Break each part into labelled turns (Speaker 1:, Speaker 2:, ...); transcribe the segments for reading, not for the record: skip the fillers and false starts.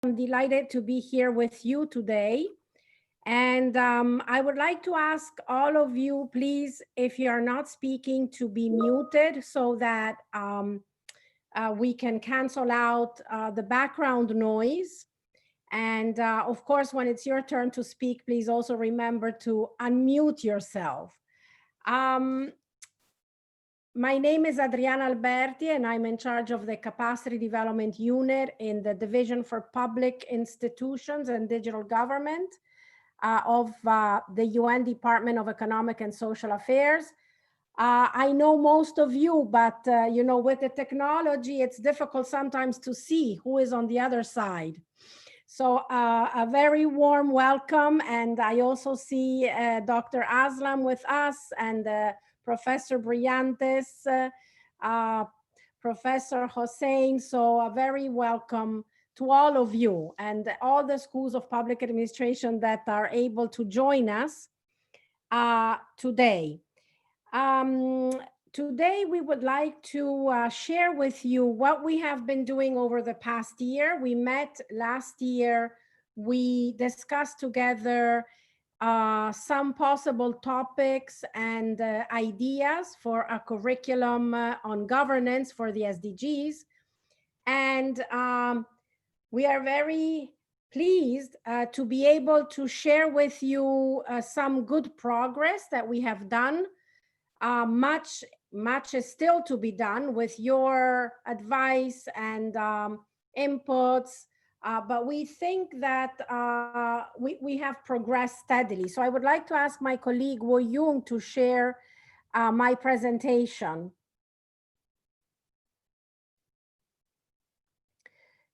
Speaker 1: I'm delighted to be here with you today. And I would like to ask all of you, please, if you are not speaking, to be muted so that we can cancel out the background noise. And of course, when it's your turn to speak, please also remember to unmute yourself. My name is Adriana Alberti, and I'm in charge of the Capacity Development Unit in the Division for Public Institutions and Digital Government of the UN Department of Economic and Social Affairs. I know most of you, but you know, with the technology, it's difficult sometimes to see who is on the other side. So a very warm welcome. And I also see Dr. Aslam with us and Professor Brillantes, Professor Hossein. So a very welcome to all of you and all the schools of public administration that are able to join us today. Today, we would like to share with you what we have been doing over the past year. We met last year. We discussed together some possible topics and ideas for a curriculum on governance for the SDGs. And we are very pleased to be able to share with you some good progress that we have done. Much is still to be done with your advice and inputs, but we think that we have progressed steadily. So I would like to ask my colleague Wo Yung to share my presentation.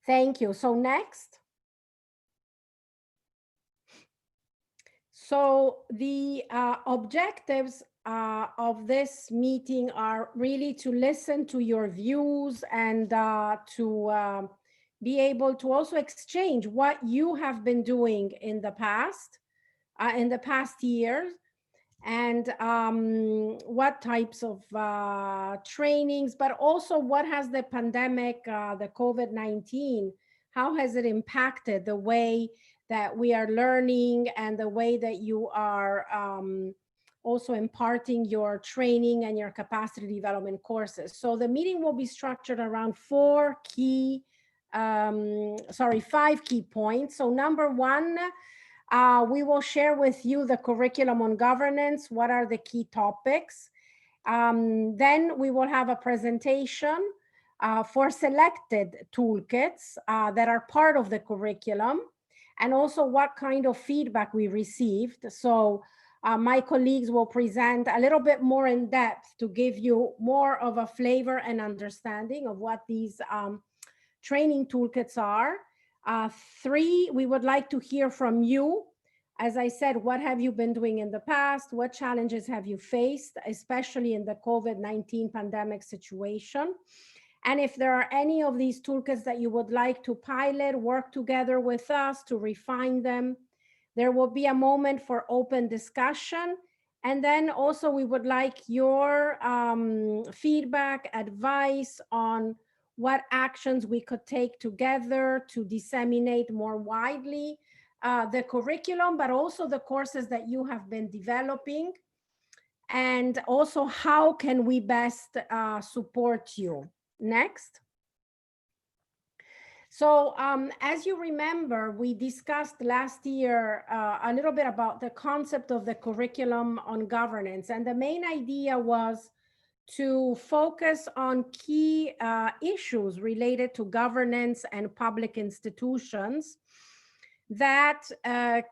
Speaker 1: Thank you. So next. So the objectives of this meeting are really to listen to your views and to be able to also exchange what you have been doing in the past years, and what types of trainings, but also what has the pandemic, the COVID-19, how has it impacted the way that we are learning and the way that you are also imparting your training and your capacity development courses. So the meeting will be structured around five key points. So number one, we will share with you the curriculum on governance. What are the key topics? Then we will have a presentation for selected toolkits that are part of the curriculum, and also what kind of feedback we received. So my colleagues will present a little bit more in depth to give you more of a flavor and understanding of what these training toolkits are. Three, we would like to hear from you. As I said, what have you been doing in the past? What challenges have you faced, especially in the COVID-19 pandemic situation? And if there are any of these toolkits that you would like to pilot, work together with us to refine them, there will be a moment for open discussion. And then also we would like your feedback, advice on what actions we could take together to disseminate more widely the curriculum, but also the courses that you have been developing. And also, how can we best support you? Next. So as you remember, we discussed last year a little bit about the concept of the curriculum on governance. And the main idea was to focus on key issues related to governance and public institutions that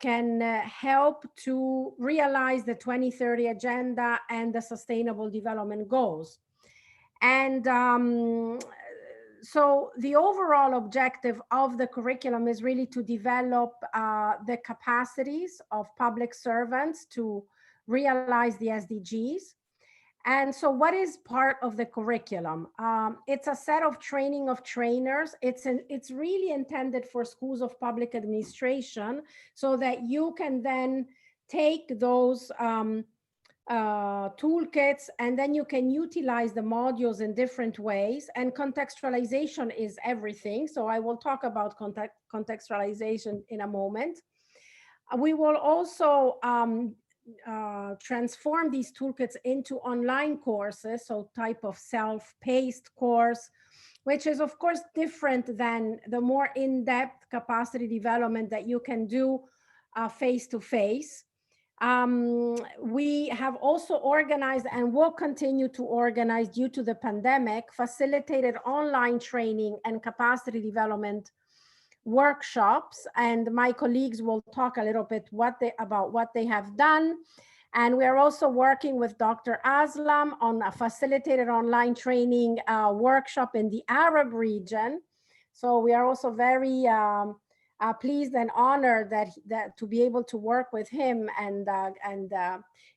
Speaker 1: can help to realize the 2030 agenda and the sustainable development goals. And so the overall objective of the curriculum is really to develop the capacities of public servants to realize the SDGs. And so what is part of the curriculum? It's a set of training of trainers. It's really intended for schools of public administration so that you can then take those toolkits, and then you can utilize the modules in different ways. And contextualization is everything. So I will talk about contextualization in a moment. We will also transform these toolkits into online courses, so type of self-paced course, which is of course different than the more in-depth capacity development that you can do face-to-face. We have also organized and will continue to organize, due to the pandemic, facilitated online training and capacity development workshops, and my colleagues will talk a little bit about what they have done. And we are also working with Dr. Aslam on a facilitated online training workshop in the Arab region. So we are also very pleased and honored that to be able to work with him and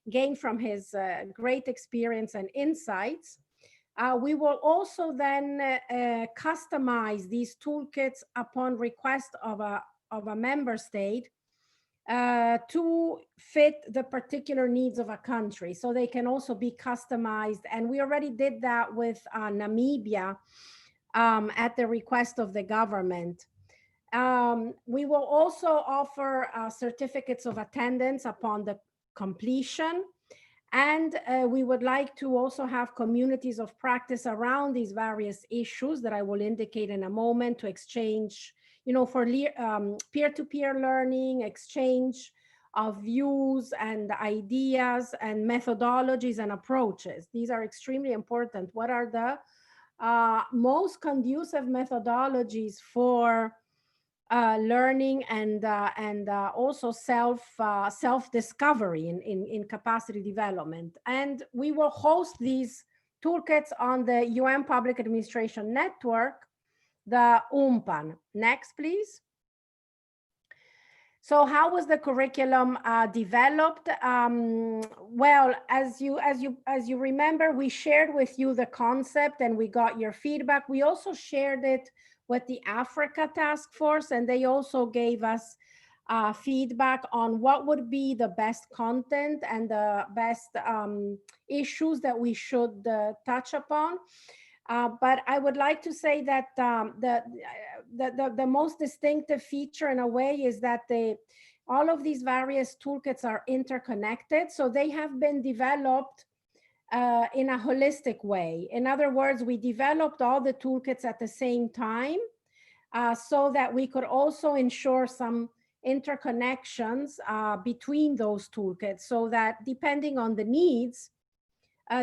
Speaker 1: gain from his great experience and insights. We will also then customize these toolkits upon request of a member state to fit the particular needs of a country. So they can also be customized. And we already did that with Namibia at the request of the government. We will also offer certificates of attendance upon the completion. And we would like to also have communities of practice around these various issues that I will indicate in a moment, to exchange, for peer-to-peer learning, exchange of views and ideas and methodologies and approaches. These are extremely important. What are the most conducive methodologies for learning and also self-discovery in capacity development? And we will host these toolkits on the UN Public Administration Network, the UMPAN. Next, please. So how was the curriculum developed? Well, as you remember, we shared with you the concept and we got your feedback. We also shared it with the Africa Task Force, and they also gave us feedback on what would be the best content and the best issues that we should touch upon. But I would like to say that the most distinctive feature in a way is that all of these various toolkits are interconnected. So they have been developed in a holistic way. In other words, we developed all the toolkits at the same time so that we could also ensure some interconnections between those toolkits, so that depending on the needs,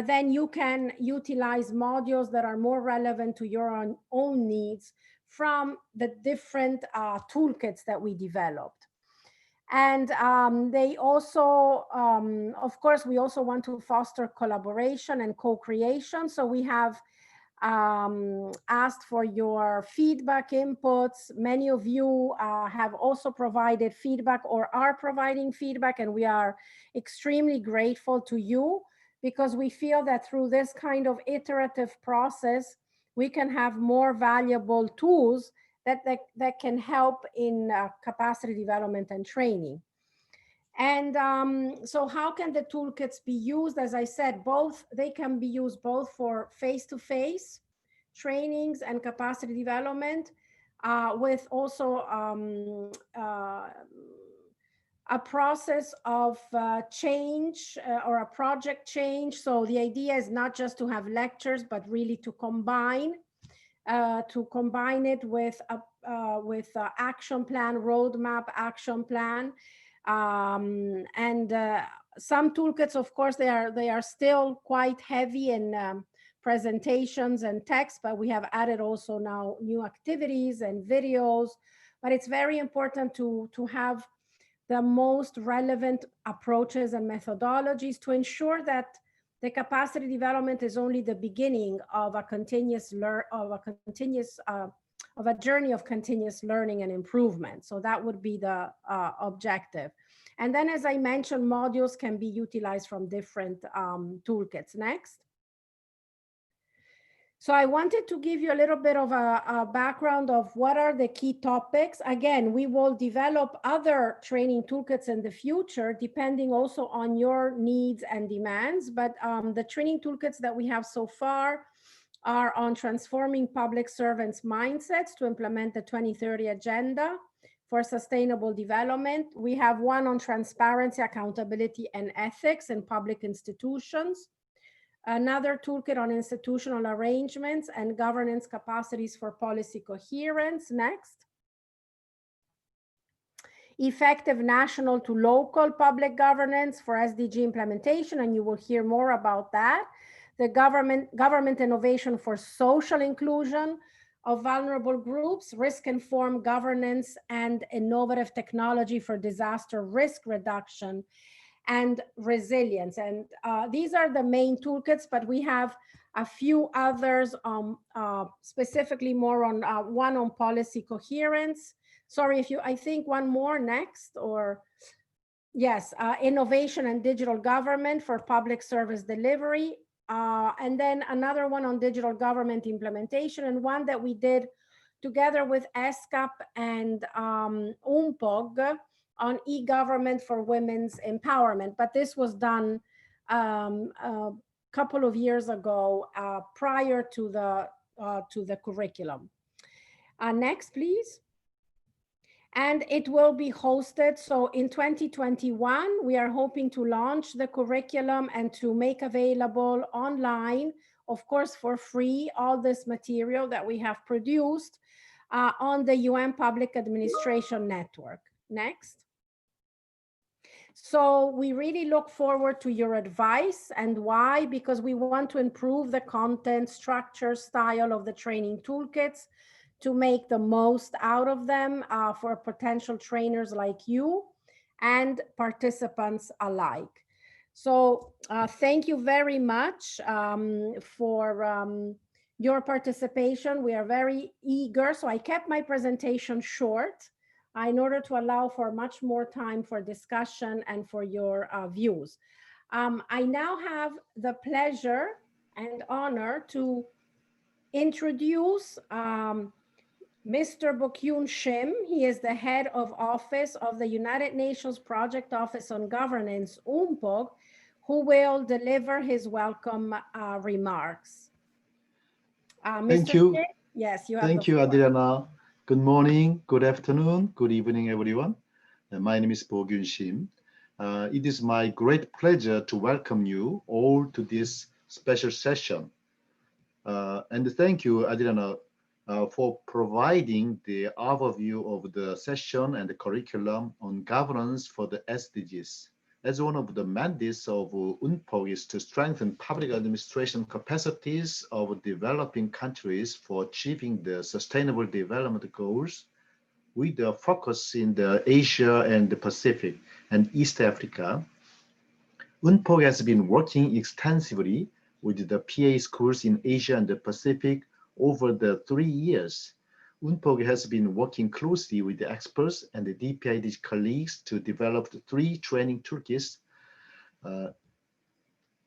Speaker 1: then you can utilize modules that are more relevant to your own needs from the different toolkits that we developed. And they also, of course, we also want to foster collaboration and co-creation. So we have asked for your feedback inputs. Many of you have also provided feedback or are providing feedback, and we are extremely grateful to you, because we feel that through this kind of iterative process, we can have more valuable tools that can help in capacity development and training. And so how can the toolkits be used? As I said, they can be used both for face-to-face trainings and capacity development, with also a process of change or a project change. So the idea is not just to have lectures, but really to combine it with a action plan, roadmap action plan. And some toolkits, of course, they are still quite heavy in presentations and text, but we have added also now new activities and videos. But it's very important to have the most relevant approaches and methodologies to ensure that the capacity development is only the beginning of a journey of continuous learning and improvement. So that would be the objective. And then, as I mentioned, modules can be utilized from different toolkits. Next. So I wanted to give you a little bit of a background of what are the key topics. Again, we will develop other training toolkits in the future, depending also on your needs and demands. But the training toolkits that we have so far are on transforming public servants' mindsets to implement the 2030 agenda for sustainable development. We have one on transparency, accountability, and ethics in public institutions. Another toolkit on institutional arrangements and governance capacities for policy coherence. Next. Effective national to local public governance for SDG implementation, and you will hear more about that. The government innovation for social inclusion of vulnerable groups, risk-informed governance, and innovative technology for disaster risk reduction and resilience. And these are the main toolkits, but we have a few others, specifically more on one on policy coherence. Sorry, I think one more next, or yes, innovation and digital government for public service delivery. And then another one on digital government implementation, and one that we did together with ESCAP and UNPOG on e-government for women's empowerment. But this was done a couple of years ago, prior to the curriculum. Next, please. And it will be hosted. So in 2021, we are hoping to launch the curriculum and to make available online, of course, for free, all this material that we have produced on the UN Public Administration Network. Next. So we really look forward to your advice. And why? Because we want to improve the content, structure, style of the training toolkits to make the most out of them for potential trainers like you and participants alike. So thank you very much for your participation. We are very eager. So I kept my presentation short in order to allow for much more time for discussion and for your views. I now have the pleasure and honor to introduce Mr. Bokyun Shim. He is the head of office of the United Nations Project Office on Governance, UNPOG, who will deliver his welcome remarks.
Speaker 2: Thank you.
Speaker 1: Shim? Yes, you have
Speaker 2: Thank you, Adriana. Good morning, good afternoon, good evening, everyone. My name is Bokyun Shim. It is my great pleasure to welcome you all to this special session. And thank you, Adriana, for providing the overview of the session and the curriculum on governance for the SDGs. As one of the mandates of UNPOG is to strengthen public administration capacities of developing countries for achieving the sustainable development goals, with a focus in the Asia and the Pacific and East Africa. UNPOG has been working extensively with the PA schools in Asia and the Pacific over the 3 years. UNPOG has been working closely with the experts and the DPID colleagues to develop the 3 training toolkits.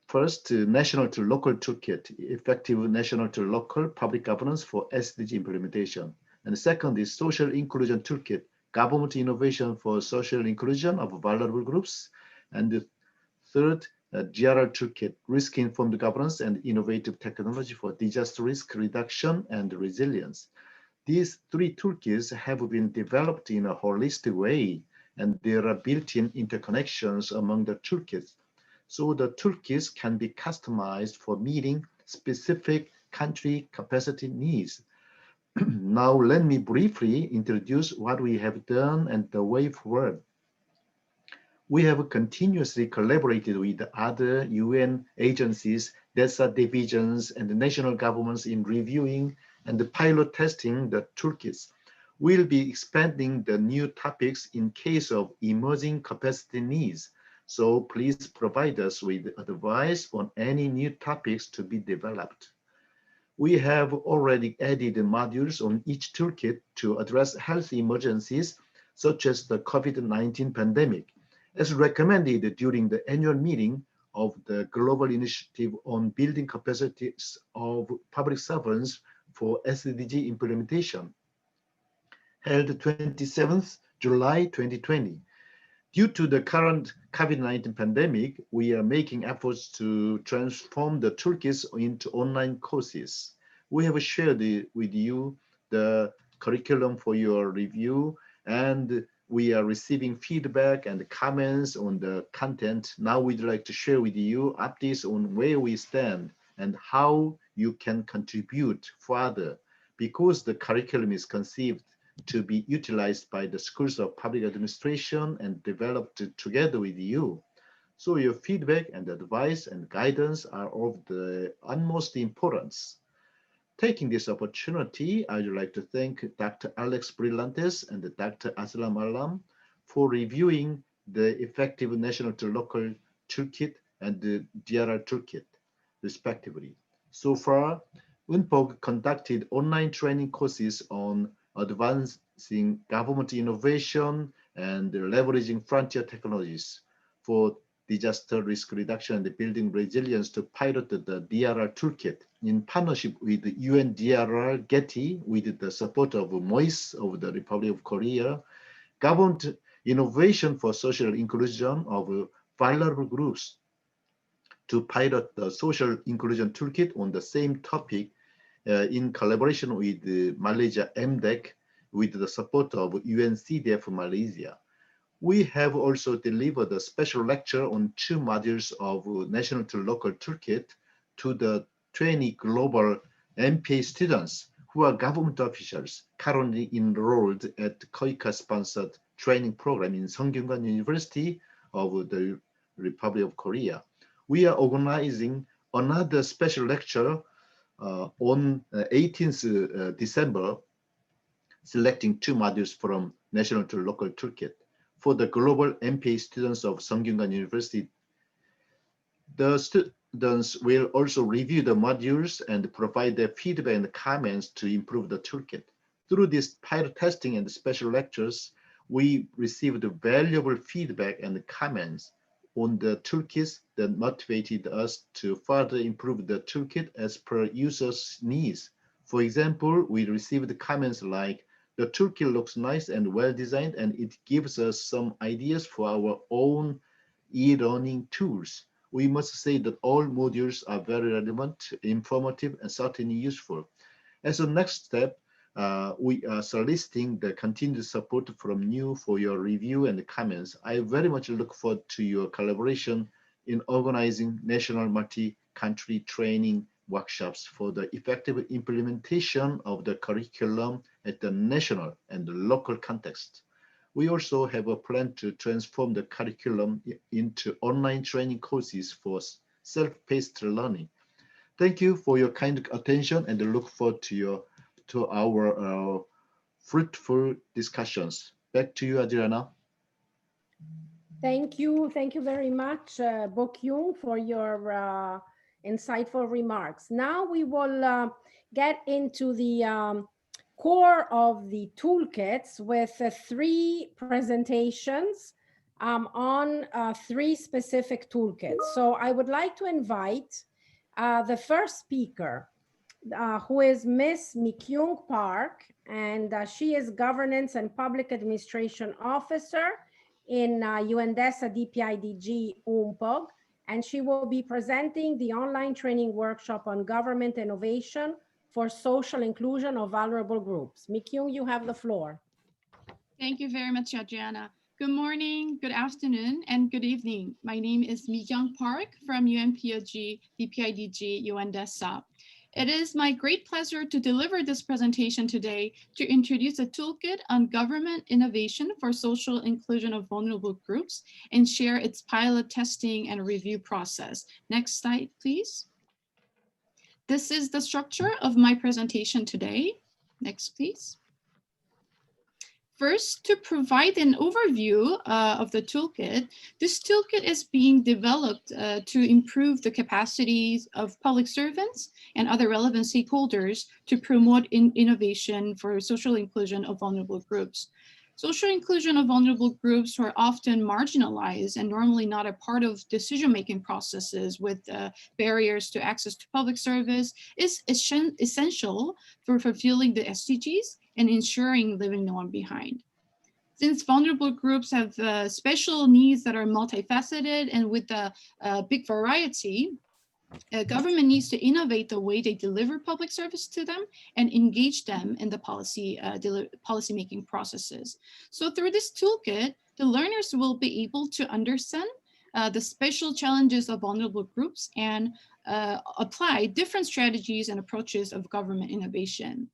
Speaker 2: First, National to Local Toolkit, Effective National to Local Public Governance for SDG Implementation. And the second is Social Inclusion Toolkit, Government Innovation for Social Inclusion of Vulnerable Groups. And the third, GRR Toolkit, Risk-Informed Governance and Innovative Technology for Disaster Risk Reduction and Resilience. These 3 toolkits have been developed in a holistic way, and there are built-in interconnections among the toolkits. So the toolkits can be customized for meeting specific country capacity needs. Now, let me briefly introduce what we have done and the way forward. We have continuously collaborated with other UN agencies, DESA divisions, and the national governments in reviewing and the pilot testing the toolkits. We'll be expanding the new topics in case of emerging capacity needs. So please provide us with advice on any new topics to be developed. We have already added modules on each toolkit to address health emergencies, such as the COVID-19 pandemic. As recommended during the annual meeting of the global initiative on building capacities of public servants for SDG implementation, held 27th July 2020. Due to the current COVID-19 pandemic, we are making efforts to transform the toolkits into online courses. We have shared with you the curriculum for your review, and we are receiving feedback and comments on the content. Now we'd like to share with you updates on where we stand and how you can contribute further, because the curriculum is conceived to be utilized by the schools of public administration and developed together with you. So your feedback and advice and guidance are of the utmost importance. Taking this opportunity, I would like to thank Dr. Alex Brillantes and Dr. Aslam Alam for reviewing the Effective National to Local Toolkit and the DRR Toolkit, respectively. So far, UNPOG conducted online training courses on advancing government innovation and leveraging frontier technologies for disaster risk reduction and building resilience to pilot the DRR Toolkit in partnership with the UNDRR Getty with the support of MOIS of the Republic of Korea, government innovation for social inclusion of vulnerable groups to pilot the social inclusion toolkit on the same topic in collaboration with Malaysia MDEC with the support of UNCDF Malaysia. We have also delivered a special lecture on 2 modules of National to Local Toolkit to the 20 global MPA students who are government officials currently enrolled at KOICA-sponsored training program in Sungkyunkwan University of the Republic of Korea. We are organizing another special lecture on 18th December, selecting 2 modules from National to Local Toolkit for the global MPA students of Sungkyunkwan University. The students will also review the modules and provide their feedback and comments to improve the toolkit. Through this pilot testing and special lectures, we received valuable feedback and comments on the toolkits that motivated us to further improve the toolkit as per users' needs. For example, we received comments like, the toolkit looks nice and well designed, and it gives us some ideas for our own e-learning tools. We must say that all modules are very relevant, informative, and certainly useful. As a next step, we are soliciting the continued support from you for your review and comments. I very much look forward to your collaboration in organizing national multi-country training workshops for the effective implementation of the curriculum at the national and the local context. We also have a plan to transform the curriculum into online training courses for self-paced learning. Thank you for your kind attention, and I look forward to our fruitful discussions. Back to you, Adriana.
Speaker 1: Thank you very much, Bo-kyung, for your insightful remarks. Now we will get into the core of the toolkits with 3 presentations on 3 specific toolkits. So I would like to invite the first speaker, who is Miss Mi-kyung Park, and she is Governance and Public Administration Officer in UNDESA DPIDG UNPOG, and she will be presenting the online training workshop on government innovation for social inclusion of vulnerable groups. Mi-kyung, you have the floor.
Speaker 3: Thank you very much, Adriana. Good morning, good afternoon, and good evening. My name is Mi-kyung Park from UNPOG DPIDG UNDESA. It is my great pleasure to deliver this presentation today to introduce a toolkit on government innovation for social inclusion of vulnerable groups and share its pilot testing and review process. Next slide, please. This is the structure of my presentation today. Next, please. First, to provide an overview of the toolkit, this toolkit is being developed to improve the capacities of public servants and other relevant stakeholders to promote innovation for social inclusion of vulnerable groups. Social inclusion of vulnerable groups who are often marginalized and normally not a part of decision-making processes with barriers to access to public service is essential for fulfilling the SDGs and ensuring leaving no one behind. Since vulnerable groups have special needs that are multifaceted and with a big variety, government needs to innovate the way they deliver public service to them and engage them in the policy-making processes. So through this toolkit, the learners will be able to understand the special challenges of vulnerable groups and apply different strategies and approaches of government innovation.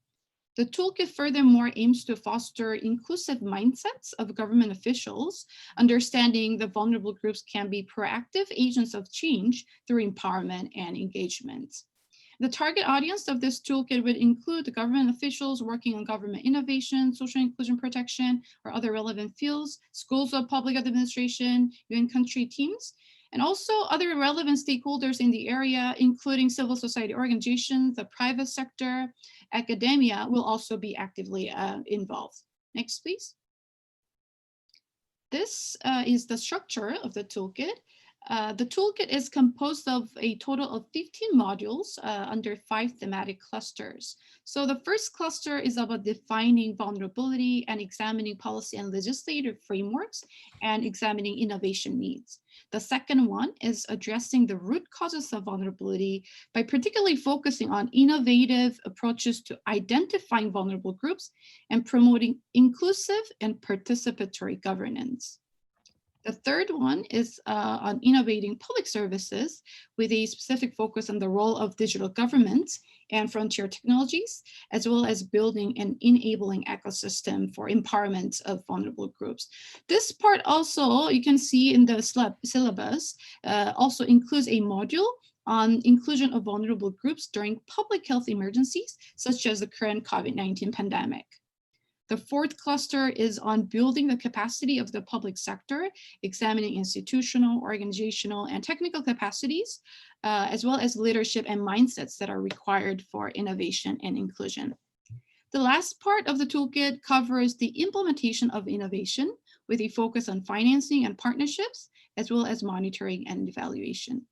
Speaker 3: The toolkit furthermore aims to foster inclusive mindsets of government officials, understanding that vulnerable groups can be proactive agents of change through empowerment and engagement. The target audience of this toolkit would include the government officials working on government innovation, social inclusion protection, or other relevant fields, schools of public administration, UN country teams, and also other relevant stakeholders in the area, including civil society organizations, the private sector, academia will also be actively involved. Next, please. This is the structure of the toolkit. The toolkit is composed of a total of 15 modules under 5 thematic clusters. So the first cluster is about defining vulnerability and examining policy and legislative frameworks and examining innovation needs. The second one is addressing the root causes of vulnerability by particularly focusing on innovative approaches to identifying vulnerable groups and promoting inclusive and participatory governance. The third one is on innovating public services with a specific focus on the role of digital government and frontier technologies, as well as building an enabling ecosystem for empowerment of vulnerable groups. This part also, you can see in the syllabus, also includes a module on inclusion of vulnerable groups during public health emergencies, such as the current COVID-19 pandemic. The fourth cluster is on building the capacity of the public sector, examining institutional, organizational, and technical capacities, as well as leadership and mindsets that are required for innovation and inclusion. The last part of the toolkit covers the implementation of innovation with a focus on financing and partnerships, as well as monitoring and evaluation.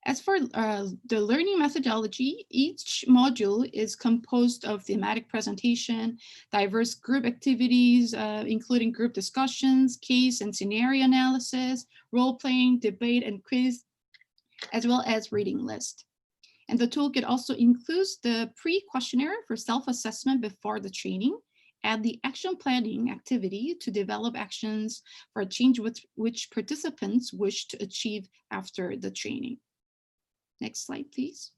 Speaker 3: As for the learning methodology, each module is composed of thematic presentation, diverse group activities, including group discussions, case and scenario analysis, role-playing, debate, and quiz, as well as reading list. And the toolkit also includes the pre-questionnaire for self-assessment before the training and the action planning activity to develop actions for a change which participants wish to achieve after the training. Next slide, please.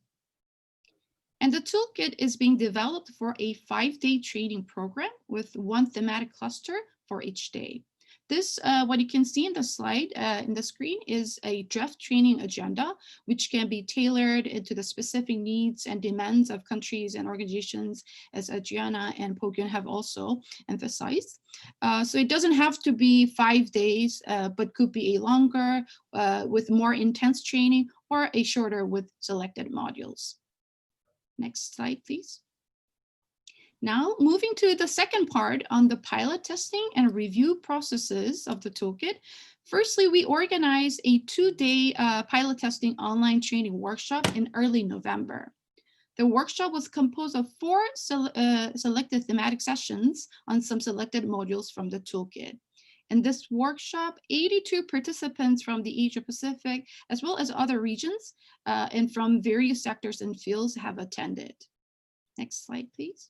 Speaker 3: And the toolkit is being developed for a 5-day training program with 1 thematic cluster for each day. This, what you can see in the slide, in the screen, is a draft training agenda, which can be tailored into the specific needs and demands of countries and organizations, as Adriana and Pogyun have also emphasized. So it doesn't have to be 5 days, but could be a longer with more intense training or a shorter with selected modules. Next slide, please. Now, moving to the second part on the pilot testing and review processes of the toolkit. Firstly, we organized a 2-day pilot testing online training workshop in early November. The workshop was composed of 4 selected thematic sessions on some selected modules from the toolkit. In this workshop, 82 participants from the Asia Pacific, as well as other regions, and from various sectors and fields have attended. Next slide, please.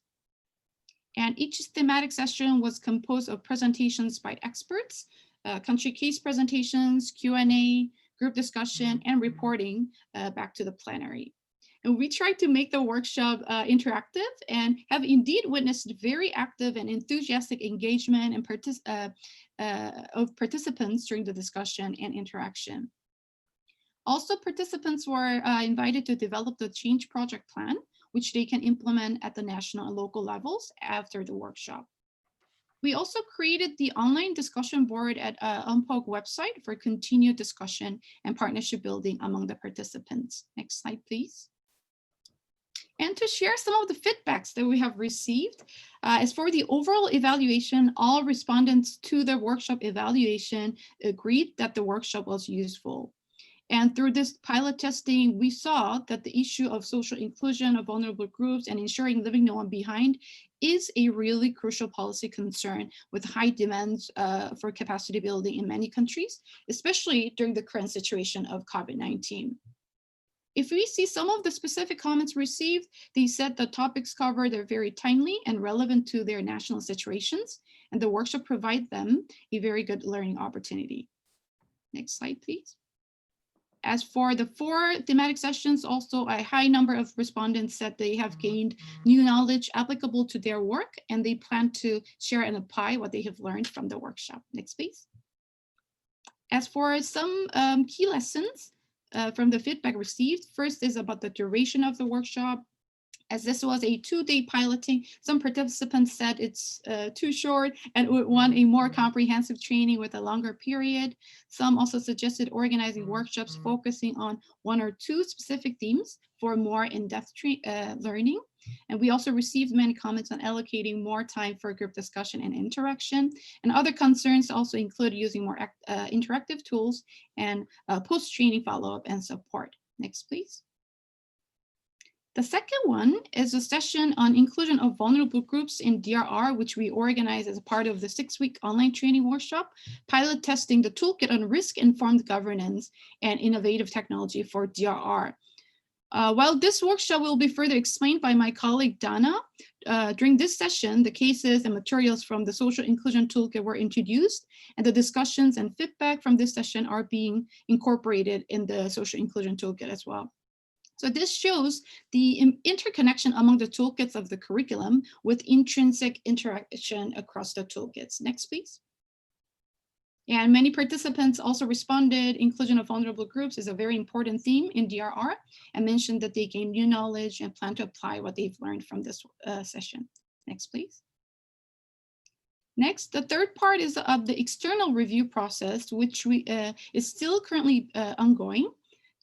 Speaker 3: And each thematic session was composed of presentations by experts, country case presentations, Q&A, group discussion, and reporting back to the plenary. And we tried to make the workshop interactive and have indeed witnessed very active and enthusiastic engagement and of participants during the discussion and interaction. Also, participants were invited to develop the change project plan, which they can implement at the national and local levels after the workshop. We also created the online discussion board at UNPOG website for continued discussion and partnership building among the participants. Next slide, please. and to share some of the feedbacks that we have received. As for the overall evaluation, all respondents to the workshop evaluation agreed that the workshop was useful. And through this pilot testing, we saw that the issue of social inclusion of vulnerable groups and ensuring leaving no one behind is a really crucial policy concern with high demands for capacity building in many countries, especially during the current situation of COVID-19. If we see some of the specific comments received, they said the topics covered are very timely and relevant to their national situations, and the workshop provides them a very good learning opportunity. Next slide, please. As for the 4 thematic sessions, also a high number of respondents said they have gained new knowledge applicable to their work, and they plan to share and apply what they have learned from the workshop. Next, please. As for some key lessons from the feedback received, first is about the duration of the workshop. As this was a 2-day piloting, some participants said it's too short and would want a more comprehensive training with a longer period. Some also suggested organizing workshops focusing on 1 or 2 specific themes for more in-depth learning. And we also received many comments on allocating more time for group discussion and interaction. And other concerns also include using more interactive tools and post-training follow-up and support. Next, please. The second one is a session on inclusion of vulnerable groups in DRR, which we organized as a part of the 6-week online training workshop, pilot testing the toolkit on risk-informed governance and innovative technology for DRR. While this workshop will be further explained by my colleague Dana, during this session, the cases and materials from the social inclusion toolkit were introduced, and the discussions and feedback from this session are being incorporated in the social inclusion toolkit as well. So this shows the interconnection among the toolkits of the curriculum with intrinsic interaction across the toolkits. Next, please. And many participants also responded, inclusion of vulnerable groups is a very important theme in DRR, and mentioned that they gain new knowledge and plan to apply what they've learned from this session. Next, please. Next, the third part is of the external review process, which is still currently ongoing.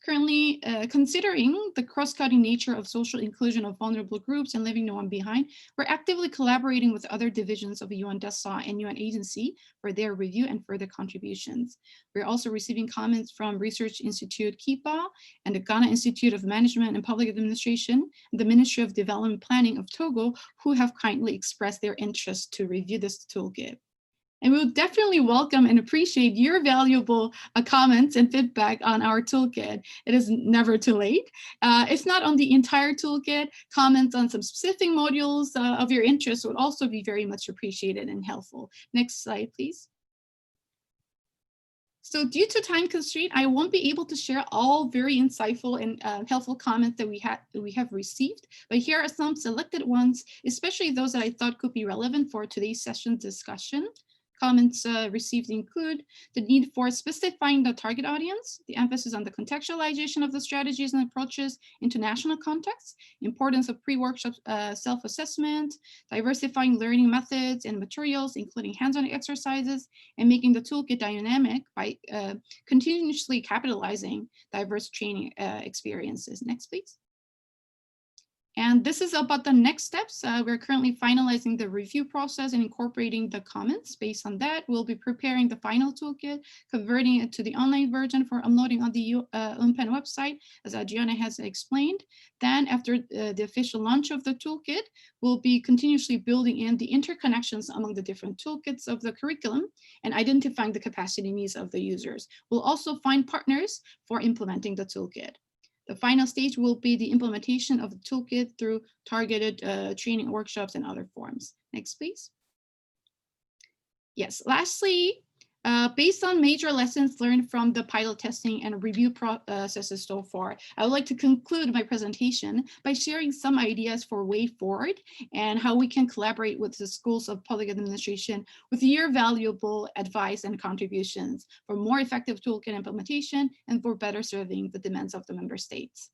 Speaker 3: Currently, considering the cross-cutting nature of social inclusion of vulnerable groups and leaving no one behind, we're actively collaborating with other divisions of UN DESA and UN agency for their review and further contributions. We're also receiving comments from Research Institute KIPA and the Ghana Institute of Management and Public Administration, and the Ministry of Development Planning of Togo, who have kindly expressed their interest to review this toolkit. And we'll definitely welcome and appreciate your valuable comments and feedback on our toolkit. It is never too late. If not on the entire toolkit, comments on some specific modules of your interest would also be very much appreciated and helpful. Next slide, please. So due to time constraint, I won't be able to share all very insightful and helpful comments that we have received, but here are some selected ones, especially those that I thought could be relevant for today's session discussion. Comments received include the need for specifying the target audience, the emphasis on the contextualization of the strategies and approaches into national contexts, importance of pre-workshop self-assessment, diversifying learning methods and materials, including hands-on exercises, and making the toolkit dynamic by continuously capitalizing diverse training experiences. Next, please. And this is about the next steps. We're currently finalizing the review process and incorporating the comments. Based on that, we'll be preparing the final toolkit, converting it to the online version for uploading on the UNPEN website, as Adriana has explained. Then after the official launch of the toolkit, we'll be continuously building in the interconnections among the different toolkits of the curriculum and identifying the capacity needs of the users. We'll also find partners for implementing the toolkit. The final stage will be the implementation of the toolkit through targeted training workshops and other forms. Next, please. Yes, lastly, based on major lessons learned from the pilot testing and review processes so far, I would like to conclude my presentation by sharing some ideas for way forward and how we can collaborate with the schools of public administration with your valuable advice and contributions for more effective toolkit implementation and for better serving the demands of the member states.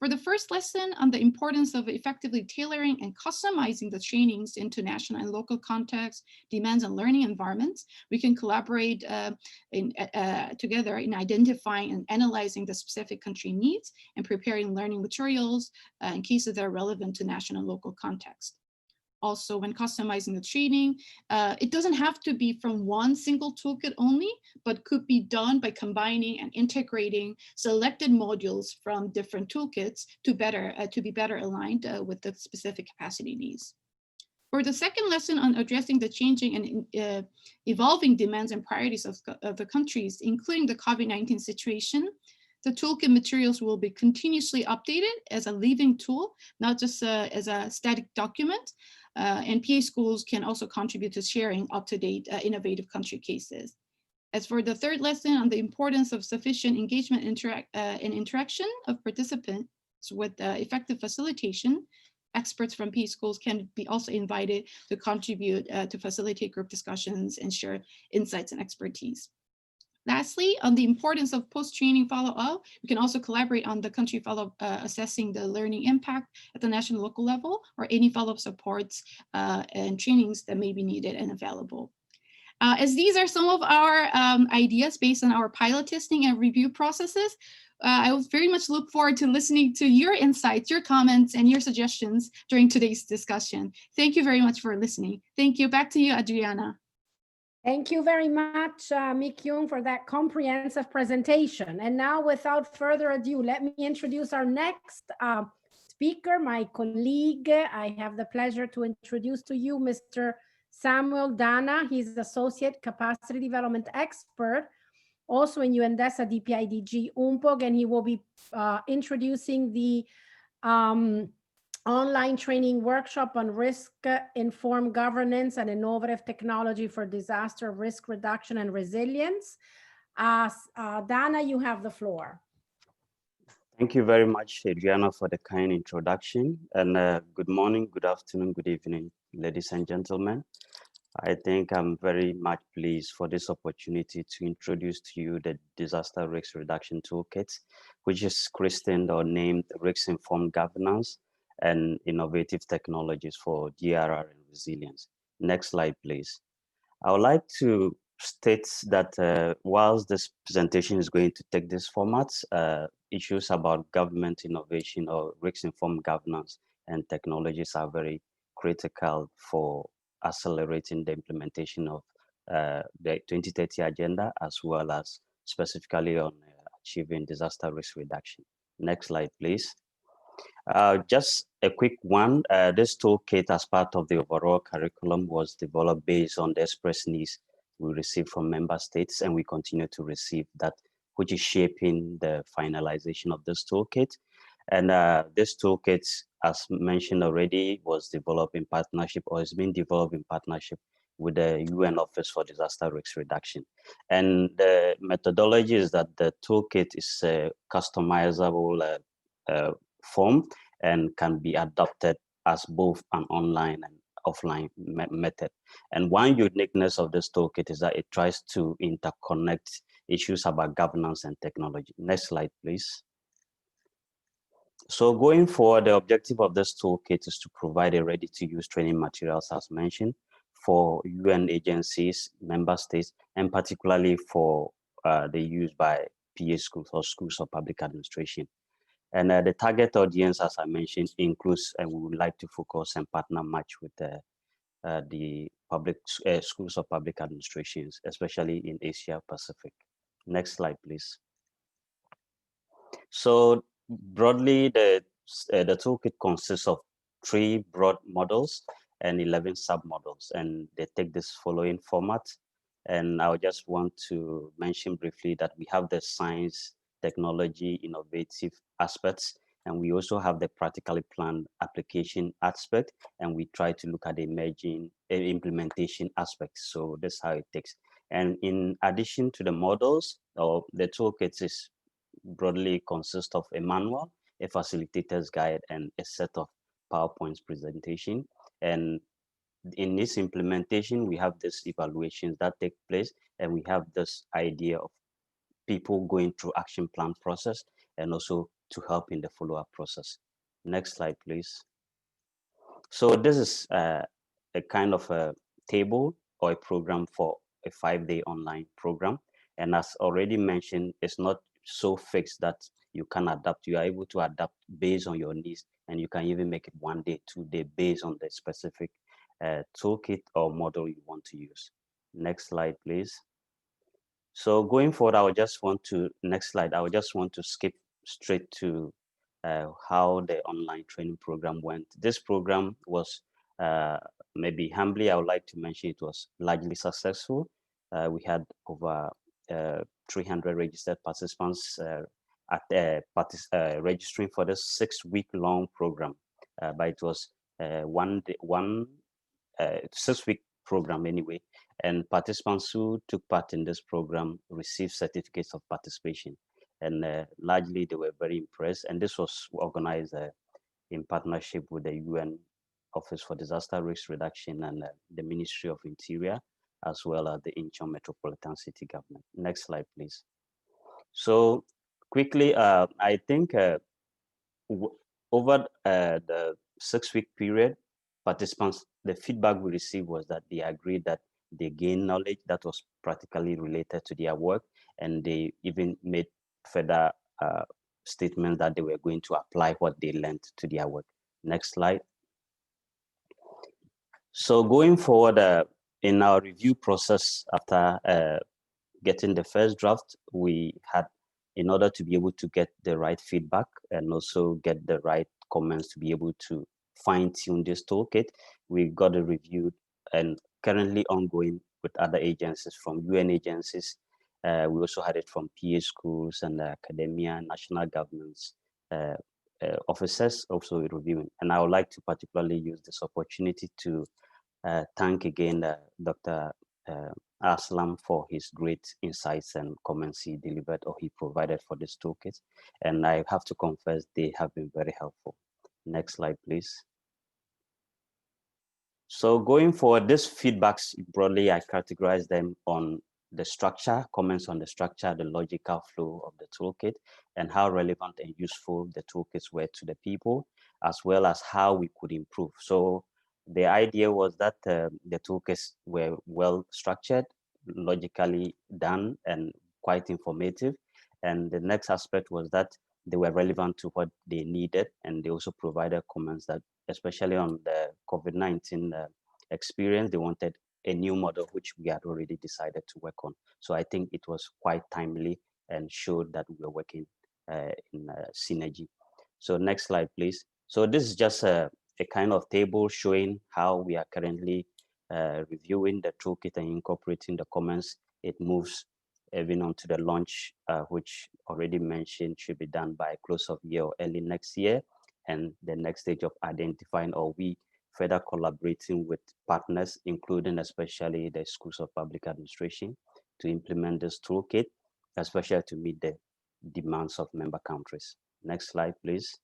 Speaker 3: For the first lesson on the importance of effectively tailoring and customizing the trainings into national and local contexts, demands, and learning environments, we can collaborate together in identifying and analyzing the specific country needs and preparing learning materials in cases that are relevant to national and local context. Also, when customizing the training, it doesn't have to be from one single toolkit only, but could be done by combining and integrating selected modules from different toolkits to be better aligned with the specific capacity needs. For the second lesson on addressing the changing and evolving demands and priorities of the countries, including the COVID-19 situation, the toolkit materials will be continuously updated as a living tool, not just as a static document. And PA schools can also contribute to sharing up-to-date innovative country cases. As for the third lesson on the importance of sufficient engagement and interaction of participants with effective facilitation, experts from PA schools can be also invited to contribute to facilitate group discussions and share insights and expertise. Lastly, on the importance of post-training follow-up, we can also collaborate on the country follow-up, assessing the learning impact at the national local level, or any follow-up supports and trainings that may be needed and available. As these are some of our ideas based on our pilot testing and review processes, I will very much look forward to listening to your insights, your comments, and your suggestions during today's discussion. Thank you very much for listening. Thank you. Back to you, Adriana.
Speaker 1: Thank you very much, Mi-Kyung, for that comprehensive presentation. And now, without further ado, let me introduce our next speaker, my colleague. I have the pleasure to introduce to you Mr. Samuel Dana. He's Associate Capacity Development Expert, also in UNDESA DPIDG UNPOG, and he will be introducing the online training workshop on risk-informed governance and innovative technology for disaster risk reduction and resilience. Dana, you have the floor.
Speaker 4: Thank you very much, Adriana, for the kind introduction. And good morning, good afternoon, good evening, ladies and gentlemen. I think I'm very much pleased for this opportunity to introduce to you the Disaster Risk Reduction Toolkit, which is christened or named Risk-Informed Governance and Innovative Technologies for DRR and Resilience. Next slide, please. I would like to state that whilst this presentation is going to take this format, issues about government innovation or risk-informed governance and technologies are very critical for accelerating the implementation of the 2030 agenda, as well as specifically on achieving disaster risk reduction. Next slide, please. Just a quick one. This toolkit, as part of the overall curriculum, was developed based on the express needs we received from member states, and we continue to receive that, which is shaping the finalization of this toolkit. And this toolkit, as mentioned already, was developed in partnership, or has been developed in partnership with the UN Office for Disaster Risk Reduction. And the methodology is that the toolkit is a customizable form and can be adopted as both an online and offline method. And one uniqueness of this toolkit is that it tries to interconnect issues about governance and technology. Next slide, please. So going forward, the objective of this toolkit is to provide a ready-to-use training materials, as mentioned, for UN agencies, member states, and particularly for the use by PA schools or schools of public administration. And the target audience, as I mentioned, includes, and we would like to focus and partner much with the public schools of public administrations, especially in Asia Pacific. Next slide, please. So broadly, the toolkit consists of 3 broad models and 11 sub-models, and they take this following format. And I just want to mention briefly that we have the science, technology, innovative aspects, and we also have the practically planned application aspect, and we try to look at the emerging implementation aspects. So that's how it takes. And in addition to the models, or the toolkit is broadly consists of a manual, a facilitator's guide, and a set of PowerPoint presentation. And in this implementation, we have this evaluations that take place, and we have this idea of people going through action plan process, and also to help in the follow-up process. Next slide, please. So this is a kind of a table or a program for a 5-day online program. And as already mentioned, it's not so fixed that you can adapt. You are able to adapt based on your needs, and you can even make it 1 day, 2 day based on the specific toolkit or model you want to use. Next slide, please. So going forward, next slide, I would just want to skip straight to how the online training program went. This program was, maybe humbly, I would like to mention it was largely successful. We had over 300 registered participants registering for this 6-week-long program. But it was 6-week program anyway, and participants who took part in this program received certificates of participation, and largely they were very impressed. And this was organized in partnership with the UN Office for Disaster Risk Reduction and the Ministry of Interior, as well as the Incheon Metropolitan City Government. Next slide, please. So quickly, I think over the 6-week period, participants, the feedback we received was that they agreed that they gained knowledge that was practically related to their work, and they even made further statements that they were going to apply what they learned to their work. Next slide. So going forward, in our review process after getting the first draft, we had, in order to be able to get the right feedback and also get the right comments to be able to fine-tune this toolkit, we got it reviewed and currently ongoing with other agencies, from UN agencies. We also had it from PA schools and academia, national governments, officers also reviewing. And I would like to particularly use this opportunity to thank again Dr. Aslam for his great insights and comments he delivered or he provided for this toolkit. And I have to confess, they have been very helpful. Next slide, please. So going forward, these feedbacks, broadly, I categorize them on the structure, comments on the structure, the logical flow of the toolkit, and how relevant and useful the toolkits were to the people, as well as how we could improve. So the idea was that the toolkits were well structured, logically done, and quite informative. And the next aspect was that they were relevant to what they needed, and they also provided comments that, especially on the COVID-19 experience, they wanted a new model, which we had already decided to work on. So I think it was quite timely and showed that we were working in synergy. So next slide, please. So this is just a kind of table showing how we are currently reviewing the toolkit and incorporating the comments. It moves even onto the launch, which already mentioned should be done by close of year or early next year. And the next stage of identifying, or we further collaborating with partners, including especially the schools of public administration, to implement this toolkit, especially to meet the demands of member countries. Next slide, please.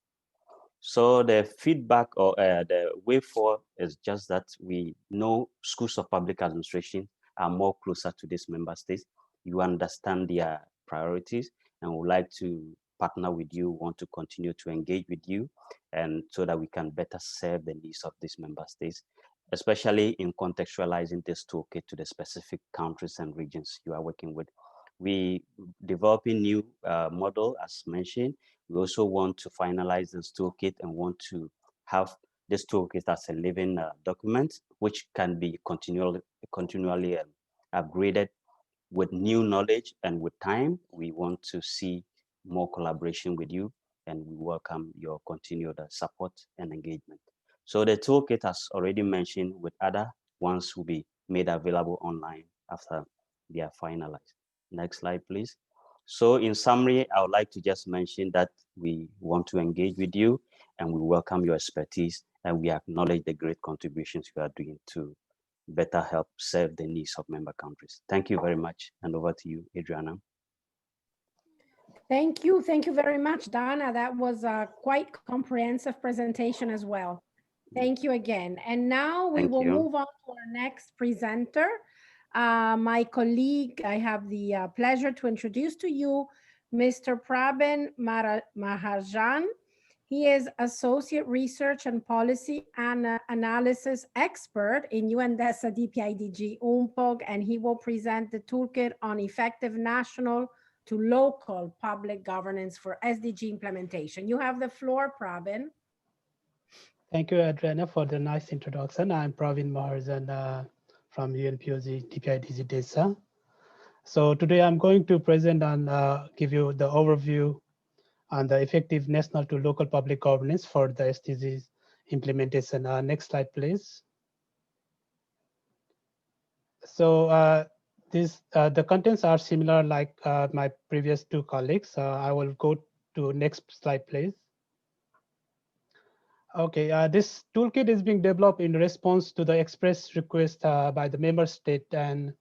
Speaker 4: So the feedback or the way forward is just that we know schools of public administration are more closer to these member states. You understand their priorities and would like to partner with you, want to continue to engage with you, and so that we can better serve the needs of these member states, especially in contextualizing this toolkit to the specific countries and regions you are working with. We developing new model, as mentioned. We also want to finalize this toolkit and want to have this toolkit as a living document, which can be continually upgraded with new knowledge. And with time, we want to see more collaboration with you, and we welcome your continued support and engagement. So the toolkit, as already mentioned, with other ones will be made available online after they are finalized. Next slide, please. So in summary, I would like to just mention that we want to engage with you and we welcome your expertise, and we acknowledge the great contributions you are doing to better help serve the needs of member countries. Thank you very much. And over to you, Adriana.
Speaker 1: Thank you. Thank you very much, Dana. That was a quite comprehensive presentation as well. Thank you again. And now we will move on to our next presenter. My colleague, I have the pleasure to introduce to you Mr. Prabin Mahajan. He is Associate Research and Policy Analysis Expert in UNDESA DPIDG UNPOG, and he will present the Toolkit on Effective National to Local Public Governance for SDG Implementation. You have the floor, Prabin.
Speaker 5: Thank you, Adriana, for the nice introduction. I'm Praveen Maharjan from UNPOG DPIDG DESA. So today I'm going to present and give you the overview on the effective national to local public governance for the SDGs implementation. Next slide, please. So the contents are similar like my previous two colleagues. I will go to next slide, please. Okay, this toolkit is being developed in response to the express request by the member state and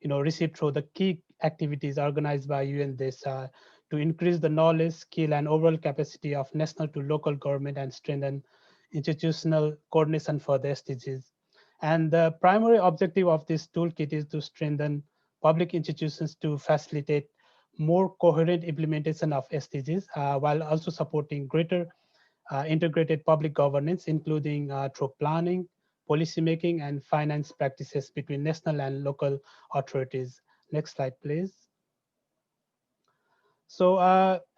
Speaker 5: received through the key activities organized by UNDESA to increase the knowledge, skill, and overall capacity of national to local government and strengthen institutional coordination for the SDGs. And the primary objective of this toolkit is to strengthen public institutions to facilitate more coherent implementation of SDGs while also supporting greater integrated public governance, including through planning, policymaking, and finance practices between national and local authorities. Next slide, please. So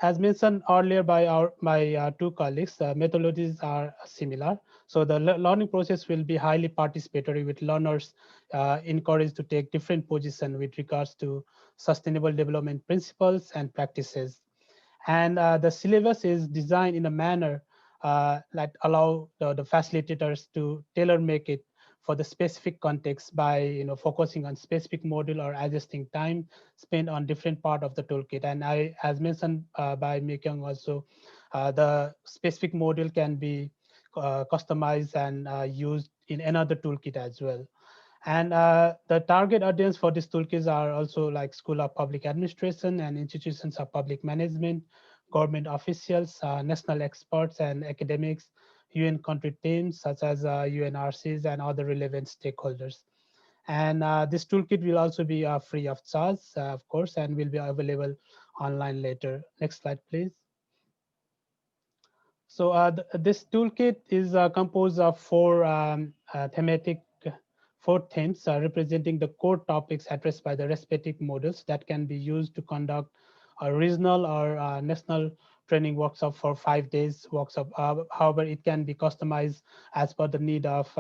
Speaker 5: as mentioned earlier by my two colleagues, methodologies are similar. So the learning process will be highly participatory with learners encouraged to take different positions with regards to sustainable development principles and practices. And the syllabus is designed in a manner that allow the facilitators to tailor make it for the specific context by focusing on specific module or adjusting time spent on different part of the toolkit. And as mentioned by Myung also, the specific module can be customized and used in another toolkit as well. And the target audience for these toolkits are also like School of Public Administration and institutions of public management, government officials, national experts and academics, UN country teams such as UNRCs and other relevant stakeholders. And this toolkit will also be free of charge, of course, and will be available online later. Next slide, please. So this toolkit is composed of four themes representing the core topics addressed by the respective modules that can be used to conduct a regional or national training workshop for 5 days workshop. However, it can be customized as per the need of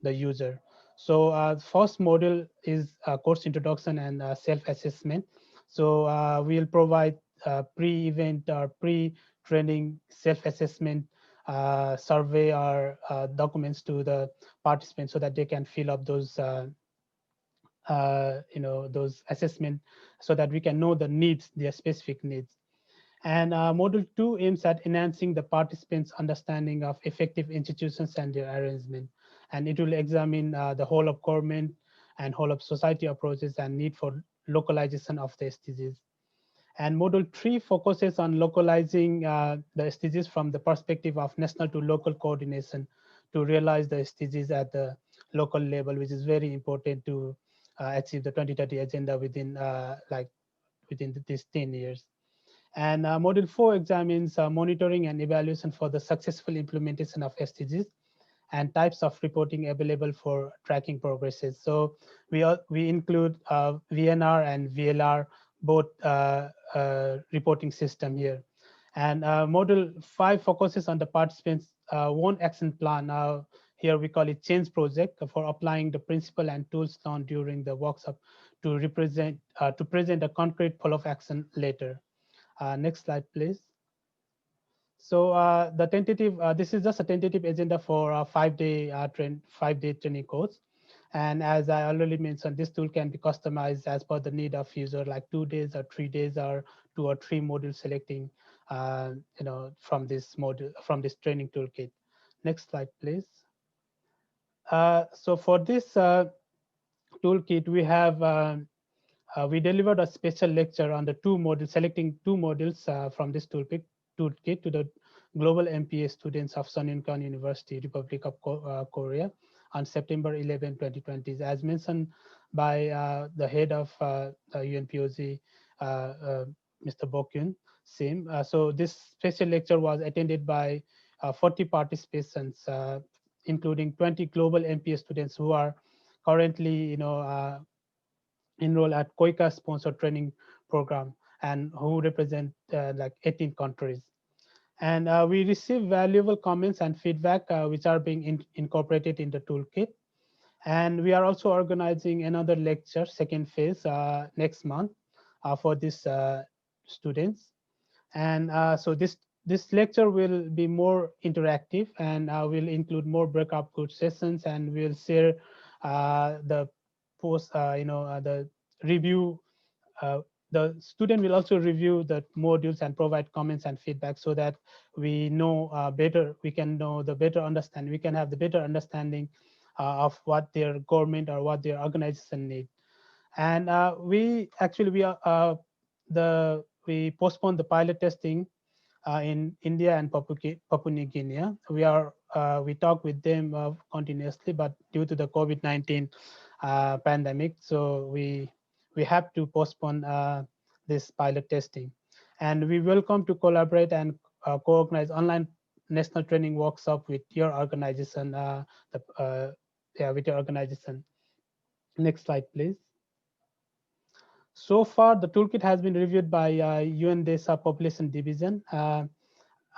Speaker 5: the user. So first module is course introduction and self-assessment. So we'll provide pre-event or pre-training self-assessment survey or documents to the participants so that they can fill up those those assessment so that we can know the needs, their specific needs. And module 2 aims at enhancing the participants' understanding of effective institutions and their arrangement. And it will examine the whole of government and whole of society approaches and need for localization of the SDGs. And module 3 focuses on localizing the SDGs from the perspective of national to local coordination to realize the SDGs at the local level, which is very important to achieve the 2030 agenda within within these 10 years. And module 4 examines monitoring and evaluation for the successful implementation of SDGs and types of reporting available for tracking progresses. So we include VNR and VLR, both reporting system here. And module 5 focuses on the participants' one action plan. Here we call it change project for applying the principle and tools learned during the workshop to present a concrete follow-up action later. Next slide, please. So the tentative, this is just a tentative agenda for a 5-day training course. And as I already mentioned, this tool can be customized as per the need of user, like 2 days or 3 days or 2 or 3 modules selecting, from this module, from this training toolkit. Next slide, please. So for this toolkit, we have we delivered a special lecture on the 2 modules, selecting 2 modules from this toolkit to the global MPA students of Sonyeonkan University, Republic of Korea on September 11, 2020. As mentioned by the head of UNPOG, Mr. Bokyun Sim. So this special lecture was attended by 40 participants, including 20 global MPA students who are currently, enrolled at COICA sponsored training program and who represent like 18 countries. And we receive valuable comments and feedback, which are being incorporated in the toolkit. And we are also organizing another lecture, second phase, next month for these students. And so this lecture will be more interactive and will include more breakout group sessions, and we'll share the post, the review. Uh, the student will also review the modules and provide comments and feedback so that we know better, we can know the better understanding, we can have the better understanding of what their government or what their organization need. And we actually, we postponed the pilot testing in India and Papua New Guinea. We talk with them continuously, but due to the COVID-19 pandemic, so we have to postpone this pilot testing. And we welcome to collaborate and co-organize online national training workshop with your organization. With your organization. Next slide, please. So far, the toolkit has been reviewed by UN DESA Population Division,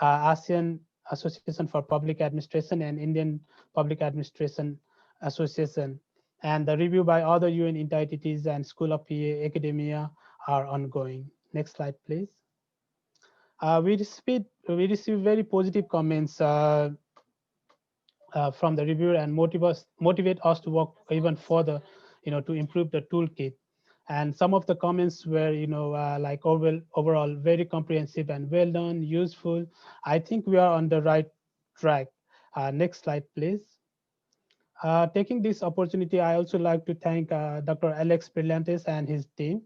Speaker 5: ASEAN Association for Public Administration, and Indian Public Administration Association. And the review by other UN entities and School of PA academia are ongoing. Next slide, please. We received very positive comments from the reviewer and motivate us to work even further, to improve the toolkit. And some of the comments were, like overall very comprehensive and well done, useful. I think we are on the right track. Next slide, please. Taking this opportunity, I also like to thank Dr. Alex Brillantes and his team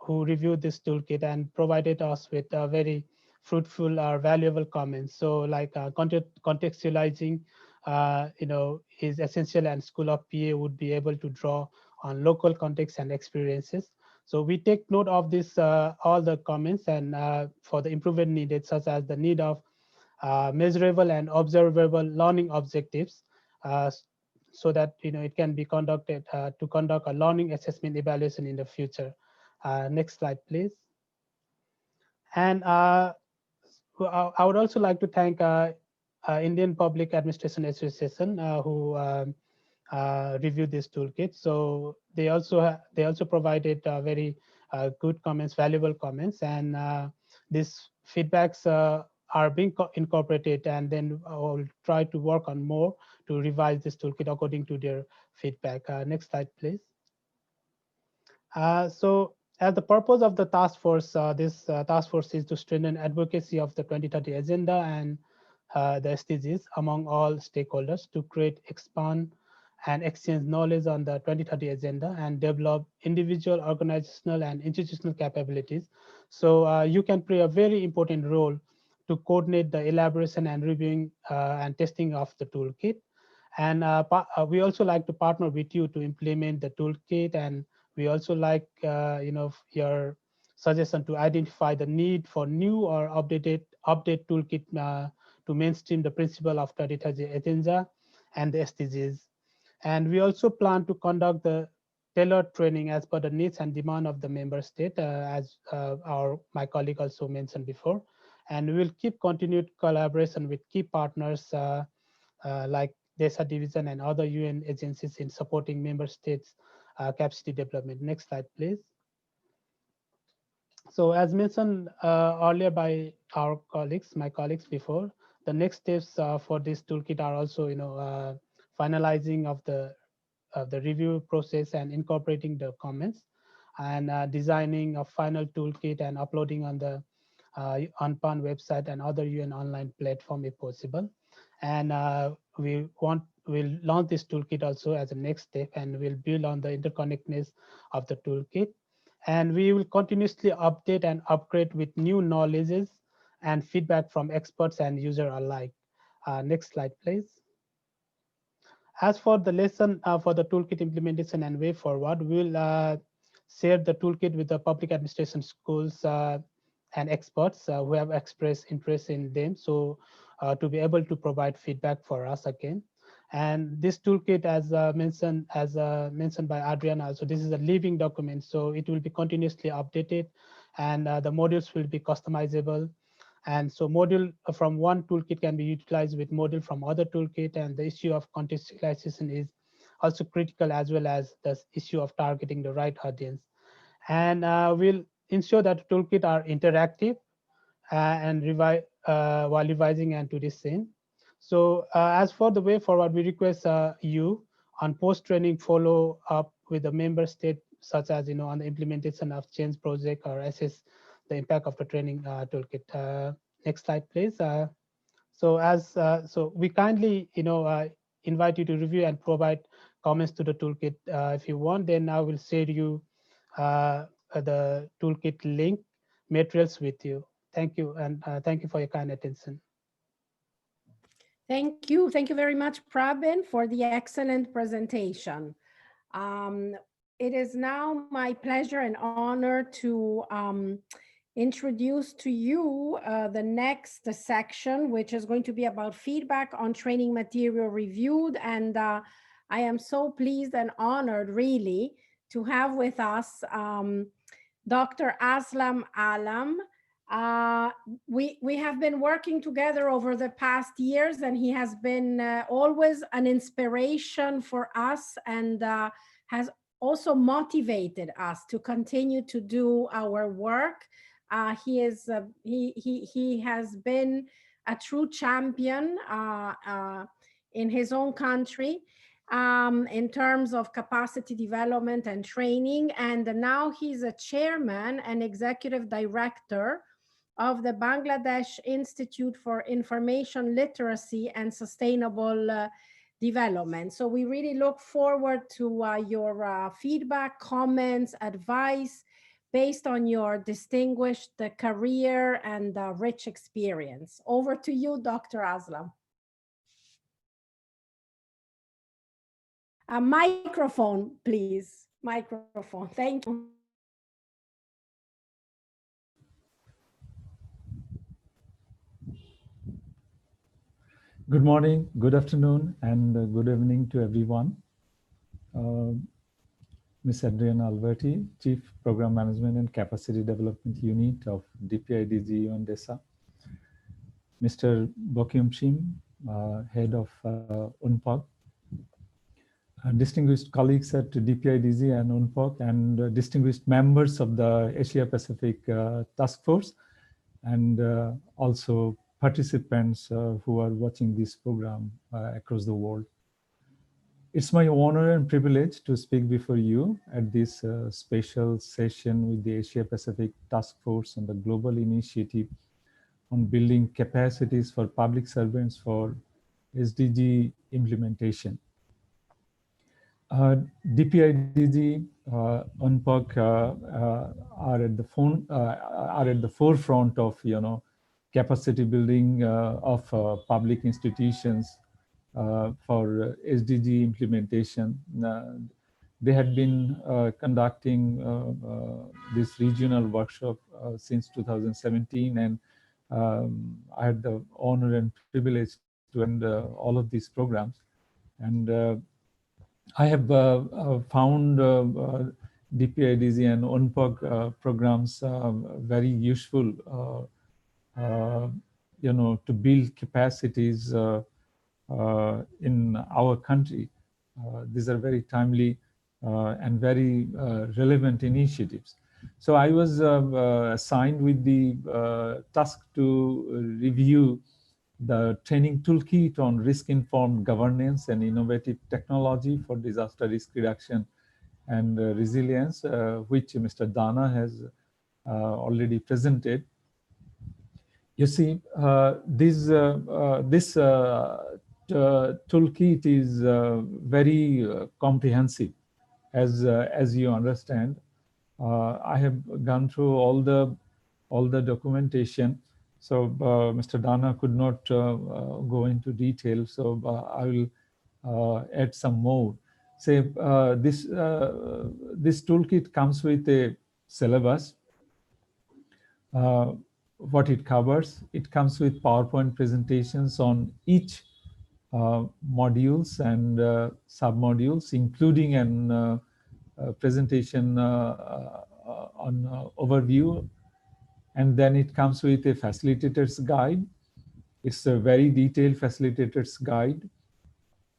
Speaker 5: who reviewed this toolkit and provided us with very fruitful or valuable comments. So like contextualizing, is essential, and School of PA would be able to draw on local context and experiences. So we take note of this, all the comments, and for the improvement needed, such as the need of measurable and observable learning objectives, so that it can be conducted to conduct a learning assessment evaluation in the future. Next slide, please. And I would also like to thank Indian Public Administration Association who reviewed this toolkit. So they also provided very good comments, valuable comments, and these feedbacks are being incorporated, and then I'll try to work on more to revise this toolkit according to their feedback. Next slide, please. So as the purpose of the task force, this task force is to strengthen advocacy of the 2030 agenda and the SDGs among all stakeholders, to create, expand, and exchange knowledge on the 2030 agenda, and develop individual, organizational, and institutional capabilities. So you can play a very important role to coordinate the elaboration and reviewing and testing of the toolkit. And we also like to partner with you to implement the toolkit, and we also like your suggestion to identify the need for new or update toolkit to mainstream the principle of 2030 agenda and the SDGs. And we also plan to conduct the tailored training as per the needs and demand of the member state, as my colleague also mentioned before. And we will keep continued collaboration with key partners like DESA Division and other UN agencies in supporting member states' capacity development. Next slide, please. So as mentioned earlier by my colleagues before, the next steps for this toolkit are also, finalizing of the review process and incorporating the comments, and designing a final toolkit and uploading on the UNPAN website and other UN online platform if possible. And we'll launch this toolkit also as a next step, and we'll build on the interconnectedness of the toolkit. And we will continuously update and upgrade with new knowledges and feedback from experts and user alike. Next slide, please. As for the lesson for the toolkit implementation and way forward, we'll share the toolkit with the public administration schools and experts who have expressed interest in them. So to be able to provide feedback for us again. And this toolkit, as mentioned by Adriana, so this is a living document, so it will be continuously updated, and the modules will be customizable. And so module from one toolkit can be utilized with module from other toolkit, and the issue of contextualization is also critical, as well as the issue of targeting the right audience. And we'll ensure that toolkit are interactive and while revising and to this end. So as for the way forward, we request you on post-training follow up with the member state, such as on the implementation of change project, or assess the impact of the training toolkit. Next slide, please. So we kindly invite you to review and provide comments to the toolkit. If you want, then I will share you the toolkit link materials with you. Thank you, and thank you for your kind attention.
Speaker 1: Thank you. Thank you very much, Prabin, for the excellent presentation. It is now my pleasure and honor to introduce to you the next section, which is going to be about feedback on training material reviewed. And I am so pleased and honored, really, to have with us Dr. Aslam Alam. We have been working together over the past years, and he has been always an inspiration for us, and has also motivated us to continue to do our work. He has been a true champion in his own country in terms of capacity development and training. And now he's a chairman and executive director of the Bangladesh Institute for Information Literacy and Sustainable Development. So we really look forward to your feedback, comments, advice based on your distinguished career and rich experience. Over to you, Dr. Aslam. A microphone, please. Microphone. Thank you.
Speaker 6: Good morning, good afternoon, and good evening to everyone. Ms. Adriana Alberti, Chief Program Management and Capacity Development Unit of DPIDG UNDESA. Mr. Bokyum Shim, Head of UNPOC. Distinguished colleagues at DPIDG and UNPOC, and distinguished members of the Asia Pacific Task Force, and also participants who are watching this program across the world. It's my honor and privilege to speak before you at this special session with the Asia Pacific Task Force on the global initiative on building capacities for public servants for SDG implementation. DPIDG, UNPOC are at the forefront of capacity building of public institutions for SDG implementation. They had been conducting this regional workshop since 2017, and I had the honor and privilege to attend all of these programs. And I have found DPIDG and UNPOC programs very useful, to build capacities in our country. These are very timely and very relevant initiatives. So I was assigned with the task to review the training toolkit on risk-informed governance and innovative technology for disaster risk reduction and resilience, which Mr. Dana has already presented. You see, this toolkit is very comprehensive, as you understand. I have gone through all the documentation. So Mr. Dana could not go into detail, so I will add some more. Say this toolkit comes with a syllabus. What it covers, it comes with PowerPoint presentations on each modules and sub-modules, including an presentation on overview, and then it comes with a facilitator's guide. It's a very detailed facilitator's guide.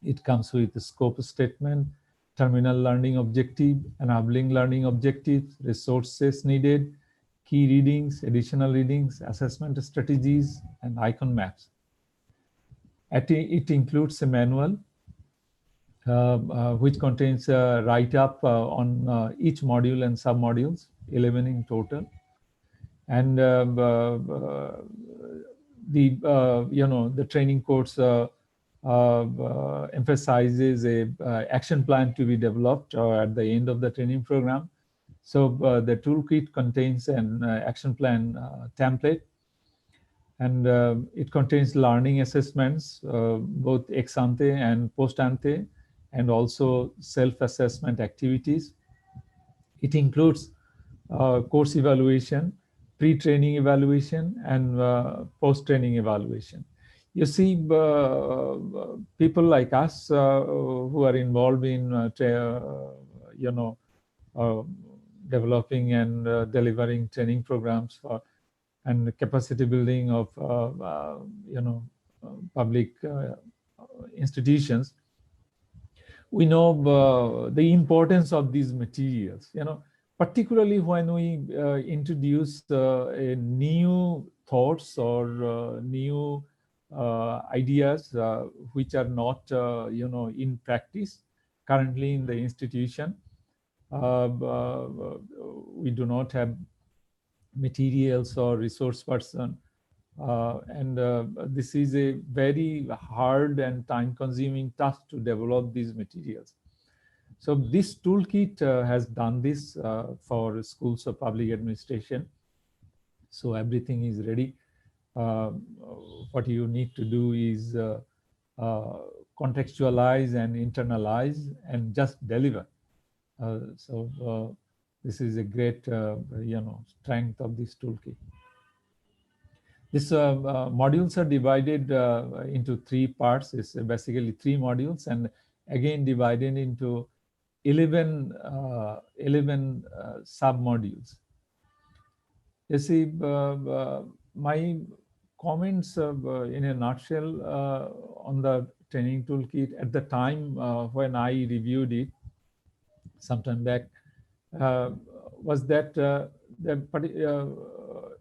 Speaker 6: It comes with a scope statement, terminal learning objective, enabling learning objectives, resources needed, key readings, additional readings, assessment strategies, and icon maps. It includes a manual which contains a write-up on each module and sub-modules, 11 in total. And the training course emphasizes a action plan to be developed at the end of the training program. So the toolkit contains an action plan template, and it contains learning assessments, both ex ante and post ante, and also self-assessment activities. It includes course evaluation, pre-training evaluation, and post-training evaluation. You see, people like us who are involved in, developing and delivering training programs for and capacity building of, public institutions. We know the importance of these materials, particularly when we introduce a new thoughts or new ideas which are not, in practice currently in the institution. We do not have materials or resource person, and this is a very hard and time-consuming task to develop these materials. So this toolkit has done this for schools of public administration. So everything is ready. What you need to do is contextualize and internalize and just deliver. This is a great, strength of this toolkit. These modules are divided into 3 parts. It's basically 3 modules, and again divided into 11 sub-modules. You see, my comments in a nutshell on the training toolkit at the time when I reviewed it sometime back was that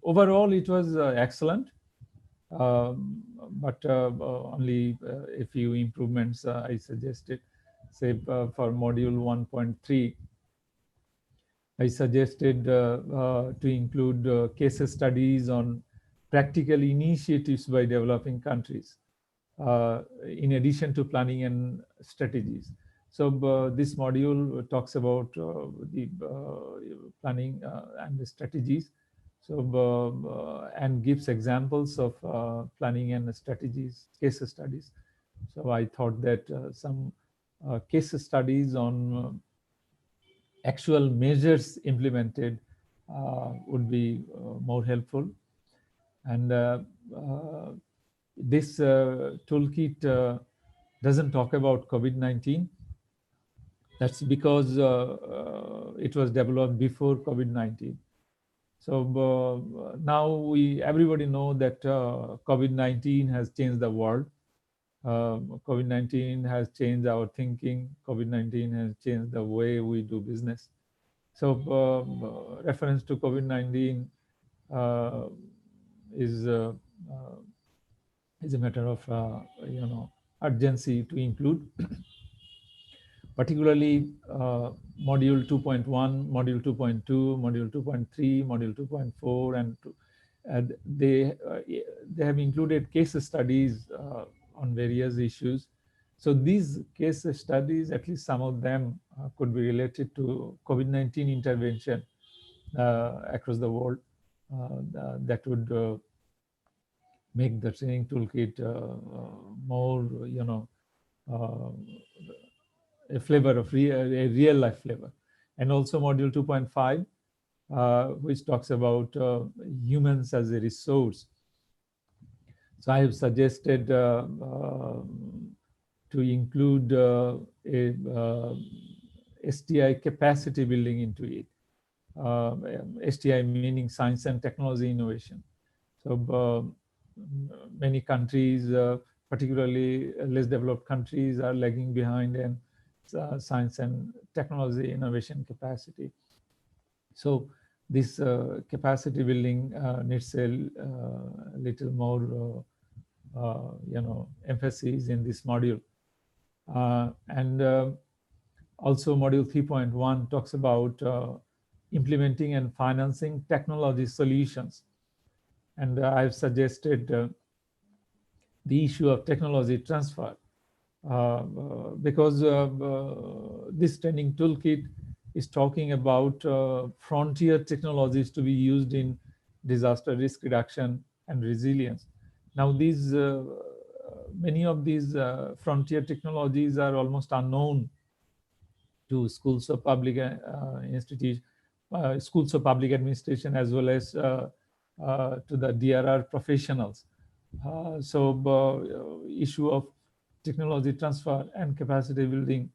Speaker 6: overall it was excellent, but only a few improvements I suggested. Say for module 1.3, I suggested to include case studies on practical initiatives by developing countries, in addition to planning and strategies. So this module talks about the planning and the strategies. So and gives examples of planning and strategies, case studies. So I thought that some case studies on actual measures implemented would be more helpful. And this toolkit doesn't talk about COVID-19. That's because it was developed before COVID-19. So now everybody know that COVID-19 has changed the world. COVID-19 has changed our thinking. COVID-19 has changed the way we do business. So reference to COVID-19 is a matter of urgency to include, particularly module 2.1, module 2.2, module 2.3, module 2.4, and they have included case studies on various issues. So these case studies, at least some of them, could be related to COVID-19 intervention across the world. That would make the training toolkit more, a flavor of a real life flavor. And also module 2.5, which talks about humans as a resource. So I have suggested to include STI capacity building into it. STI meaning science and technology innovation. So many countries, particularly less developed countries, are lagging behind in science and technology innovation capacity. So this capacity building needs a little more, emphasis in this module. And also module 3.1 talks about implementing and financing technology solutions. And I've suggested the issue of technology transfer because this training toolkit is talking about frontier technologies to be used in disaster risk reduction and resilience. Now, these many of these frontier technologies are almost unknown to schools of public institutions, schools of public administration, as well as to the DRR professionals. So issue of technology transfer and capacity building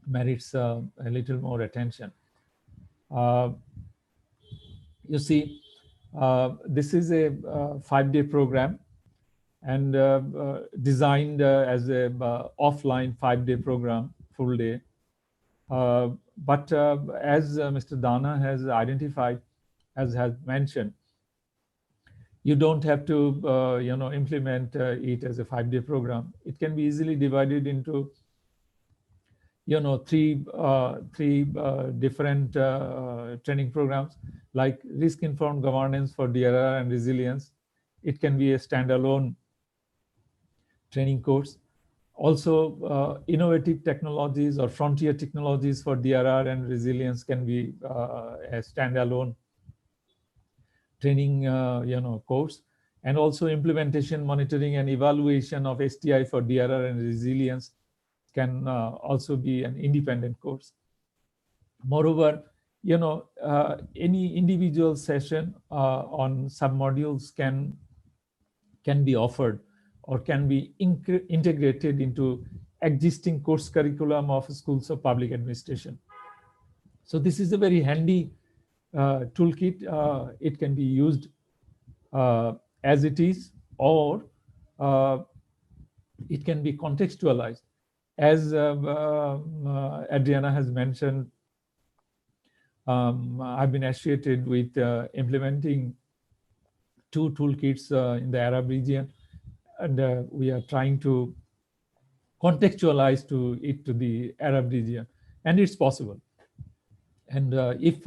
Speaker 6: merits a little more attention. You see, this is a 5-day program and designed as a offline 5-day program, full day. But as Mr. Dana has identified, as has mentioned, you don't have to, implement it as a 5-day program. It can be easily divided into, three different training programs, like risk-informed governance for DRR and resilience. It can be a standalone training course. Also, innovative technologies or frontier technologies for DRR and resilience can be a standalone training, course. And also implementation, monitoring, and evaluation of STI for DRR and resilience can also be an independent course. Moreover, any individual session on submodules can be offered or can be integrated into existing course curriculum of schools of public administration. So this is a very handy toolkit. It can be used as it is, or it can be contextualized. As Adriana has mentioned, I've been associated with implementing 2 toolkits in the Arab region, and we are trying to contextualize it to the Arab region, and it's possible. And if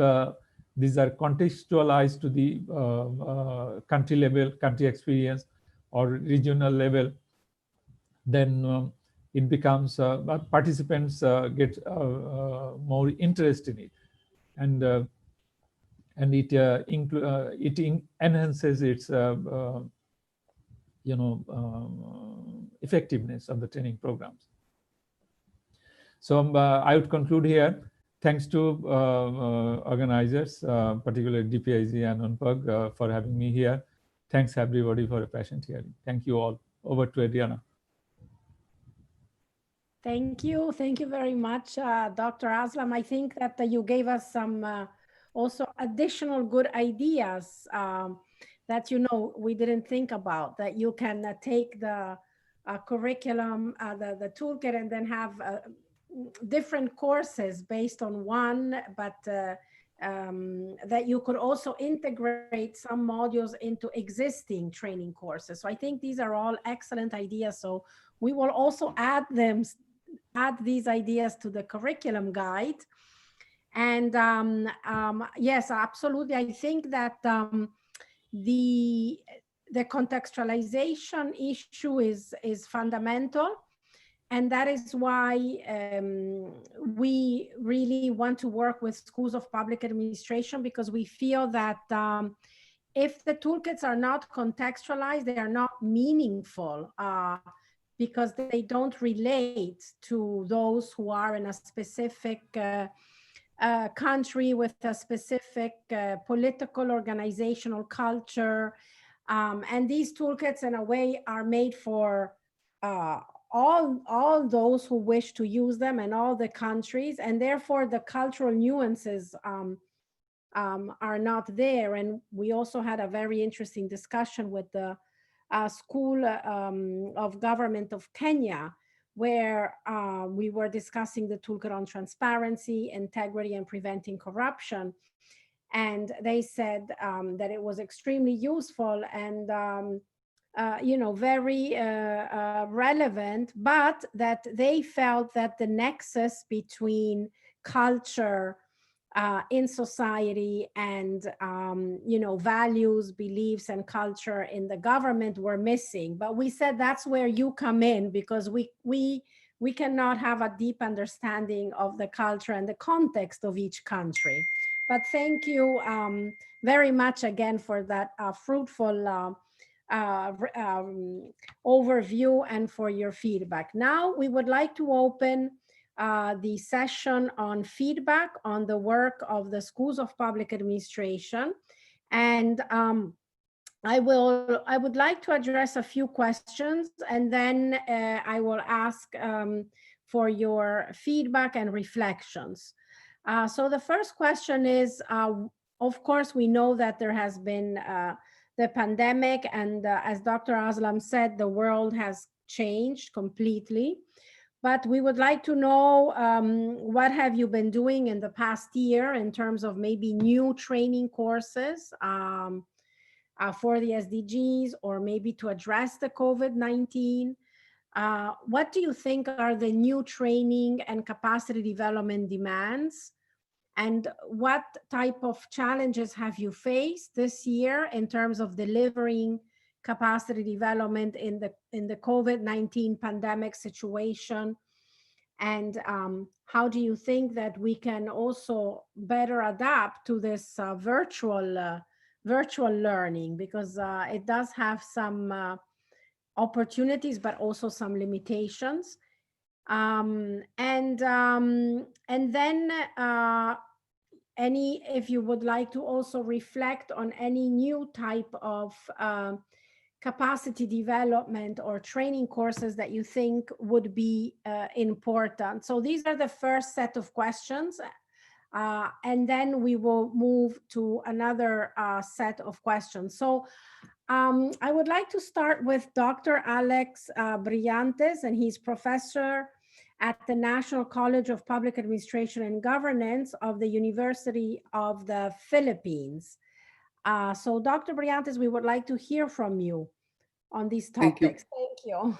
Speaker 6: these are contextualized to the country level, country experience, or regional level, then it becomes participants get more interest in it, and it enhances its effectiveness of the training programs. So I would conclude here. Thanks to organizers, particularly DPIG and UNPUG, for having me here. Thanks everybody for a patient hearing. Thank you all. Over to Adriana.
Speaker 1: Thank you. Thank you very much, Dr. Aslam. I think that you gave us some also additional good ideas that, we didn't think about, that you can take the curriculum, the toolkit, and then have different courses based on one, but that you could also integrate some modules into existing training courses. So I think these are all excellent ideas. So we will also add these ideas to the curriculum guide. And yes, absolutely. I think that the contextualization issue is fundamental. And that is why we really want to work with schools of public administration, because we feel that if the toolkits are not contextualized, they are not meaningful, because they don't relate to those who are in a specific country with a specific political, organizational culture. And these toolkits in a way are made for all those who wish to use them in all the countries, and therefore the cultural nuances are not there. And we also had a very interesting discussion with the School of Government of Kenya, where we were discussing the toolkit on transparency, integrity, and preventing corruption. And they said that it was extremely useful and very relevant, but that they felt that the nexus between culture in society and values, beliefs, and culture in the government were missing. But we said that's where you come in, because we cannot have a deep understanding of the culture and the context of each country. But thank you very much again for that fruitful overview and for your feedback. Now we would like to open the session on feedback on the work of the schools of public administration. And I would like to address a few questions, and then I will ask for your feedback and reflections. So the first question is, of course, we know that there has been the pandemic, and as Dr. Aslam said, the world has changed completely. But we would like to know what have you been doing in the past year in terms of maybe new training courses for the SDGs, or maybe to address the COVID-19. What do you think are the new training and capacity development demands? And what type of challenges have you faced this year in terms of delivering capacity development in the COVID-19 pandemic situation? And how do you think that we can also better adapt to this virtual learning? Because it does have some opportunities, but also some limitations. And then if you would like to also reflect on any new type of capacity development or training courses that you think would be important. So these are the first set of questions. And then we will move to another set of questions. So I would like to start with Dr. Alex Brillantes, and he's professor at the National College of Public Administration and Governance of the University of the Philippines. So Dr. Brillantes, we would like to hear from you on these topics. Thank you.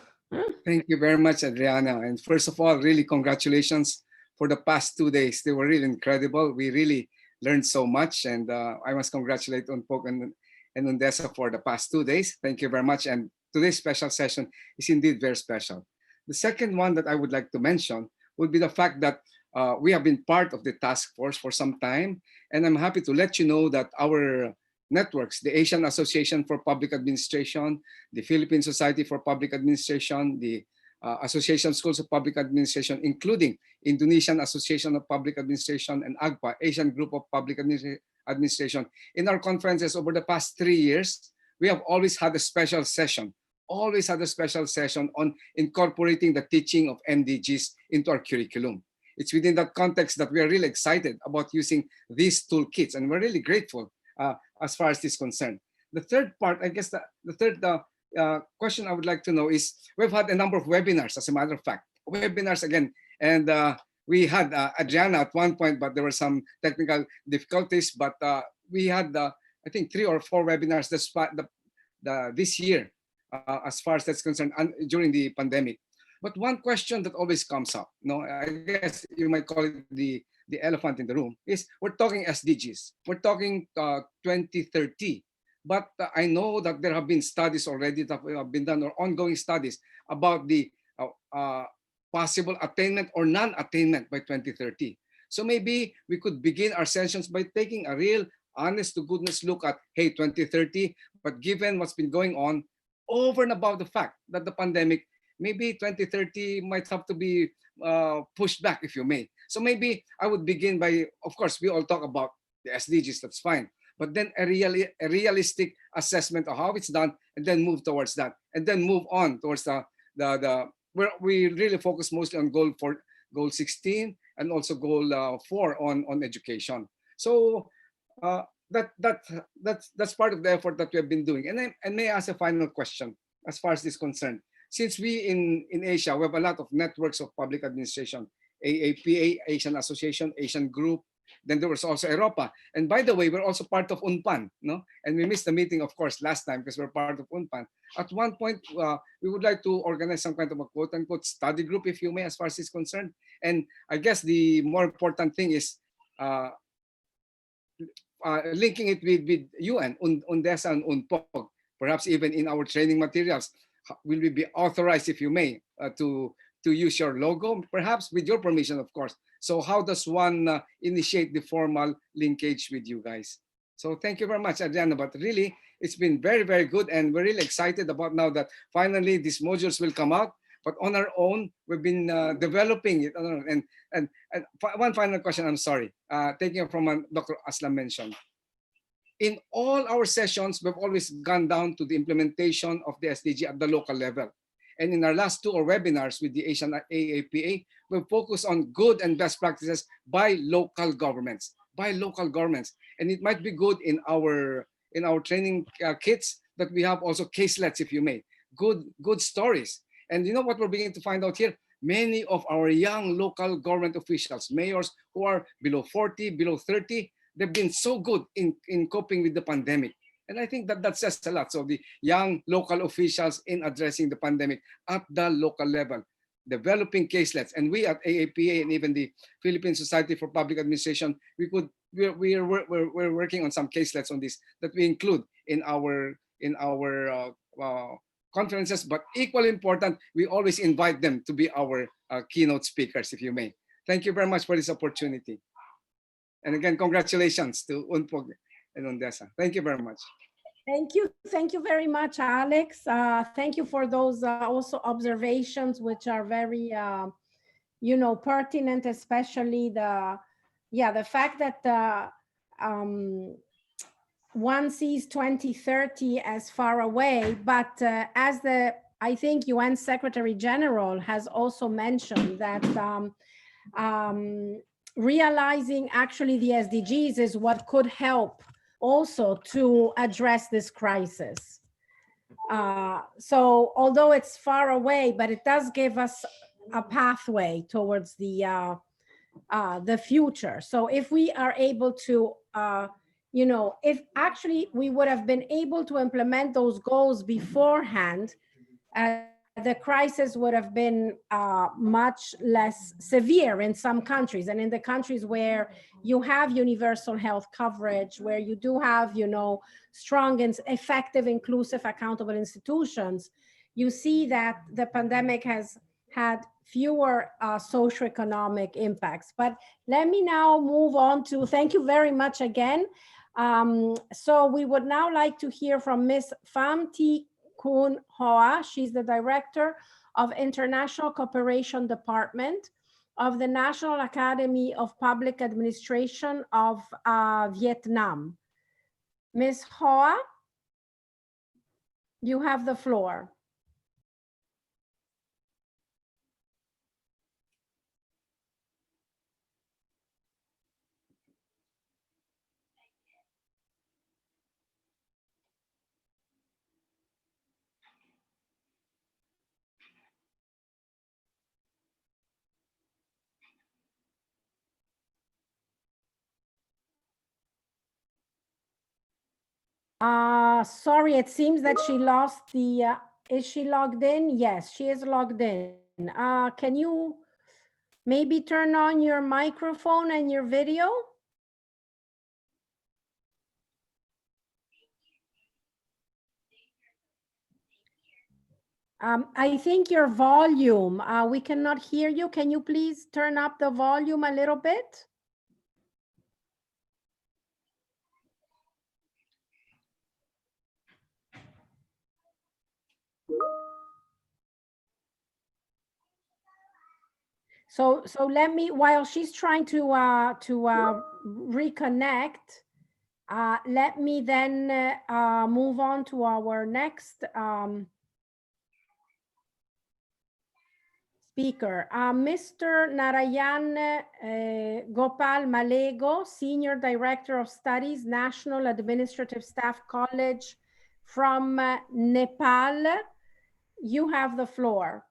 Speaker 7: Thank you very much, Adriana. And first of all, really congratulations for the past 2 days. They were really incredible. We really learned so much, and I must congratulate Unpok and DESA for the past 2 days. Thank you very much. And today's special session is indeed very special. The second one that I would like to mention would be the fact that we have been part of the task force for some time, and I'm happy to let you know that our networks, the Asian Association for Public Administration, the Philippine Society for Public Administration, the Association of Schools of Public Administration, including Indonesian Association of Public Administration and AGPA, Asian Group of Public Administration. In our conferences over the past 3 years, we have always had a special session on incorporating the teaching of MDGs into our curriculum. It's within that context that we are really excited about using these toolkits, and we're really grateful as far as this is concerned. The third part, I guess the third question I would like to know is, we've had a number of webinars, as a matter of fact, webinars again, and we had Adriana at one point, but there were some technical difficulties, but we had, I think, 3 or 4 webinars this year, as far as that's concerned, during the pandemic. But one question that always comes up, I guess you might call it the elephant in the room, is we're talking SDGs. We're talking 2030. But I know that there have been studies already that have been done, or ongoing studies about the possible attainment or non-attainment by 2030. So maybe we could begin our sessions by taking a real honest to goodness look at, hey, 2030, but given what's been going on, over and above the fact that the pandemic maybe 2030 might have to be pushed back, if you may. So maybe I would begin by, of course, we all talk about the SDGs, that's fine. But then a realistic assessment of how it's done, and then move towards that, and then move on towards the where we really focus mostly on goal 16 and also goal 4 on education. So that's part of the effort that we have been doing. And may I ask a final question as far as this is concerned? Since we in Asia, we have a lot of networks of public administration, AAPA, Asian Association, Asian Group. Then there was also Europa. And by the way, we're also part of UNPAN, no? And we missed the meeting, of course, last time because we're part of UNPAN. At one point, we would like to organize some kind of a quote-unquote study group, if you may, as far as this is concerned. And I guess the more important thing is linking it with UN, UNDESA and UNPOG. Perhaps even in our training materials, will we be authorized, if you may, to use your logo, perhaps with your permission, of course. So how does one initiate the formal linkage with you guys? So thank you very much, Adriana. But really, it's been very, very good. And we're really excited about now that finally these modules will come out. But on our own, we've been developing it. And one final question, I'm sorry, taking it from what Dr. Aslam mentioned. In all our sessions, we've always gone down to the implementation of the SDG at the local level. And in our last 2 webinars with the Asian AAPA, we focus on good and best practices by local governments, And it might be good in our training kits that we have also caselets, if you may, good stories. And you know what we're beginning to find out here? Many of our young local government officials, mayors who are below 40, below 30, they've been so good in coping with the pandemic. And I think that says a lot. So the young local officials in addressing the pandemic at the local level, developing caselets. And we at AAPA and even the Philippine Society for Public Administration, we're working on some caselets on this that we include in our conferences. But equally important, we always invite them to be our keynote speakers, if you may. Thank you very much for this opportunity. And again, congratulations to UNPOG and UNDESA. Thank you very much.
Speaker 1: Thank you. Thank you very much, Alex. Thank you for those also observations, which are very, pertinent, especially the fact that one sees 2030 as far away, but as I think UN Secretary General has also mentioned that realizing actually the SDGs is what could help also to address this crisis. So although it's far away, but it does give us a pathway towards the future. So if we are able to, if actually we would have been able to implement those goals beforehand, the crisis would have been much less severe in some countries. And in the countries where you have universal health coverage, where you do have, strong and effective, inclusive, accountable institutions, you see that the pandemic has had fewer socioeconomic impacts. But let me now move on to, thank you very much again. So we would now like to hear from Ms. Pham Thi Kun Hoa. She's the Director of International Cooperation Department of the National Academy of Public Administration of Vietnam. Ms. Hoa, you have the floor. Sorry, it seems that she lost the, is she logged in? Yes, she is logged in. Can you maybe turn on your microphone and your video? I think your volume, we cannot hear you. Can you please turn up the volume a little bit? So let me, while she's trying to reconnect, let me then move on to our next speaker, Mr. Narayan Gopal Malego, Senior Director of Studies, National Administrative Staff College from Nepal. You have the floor.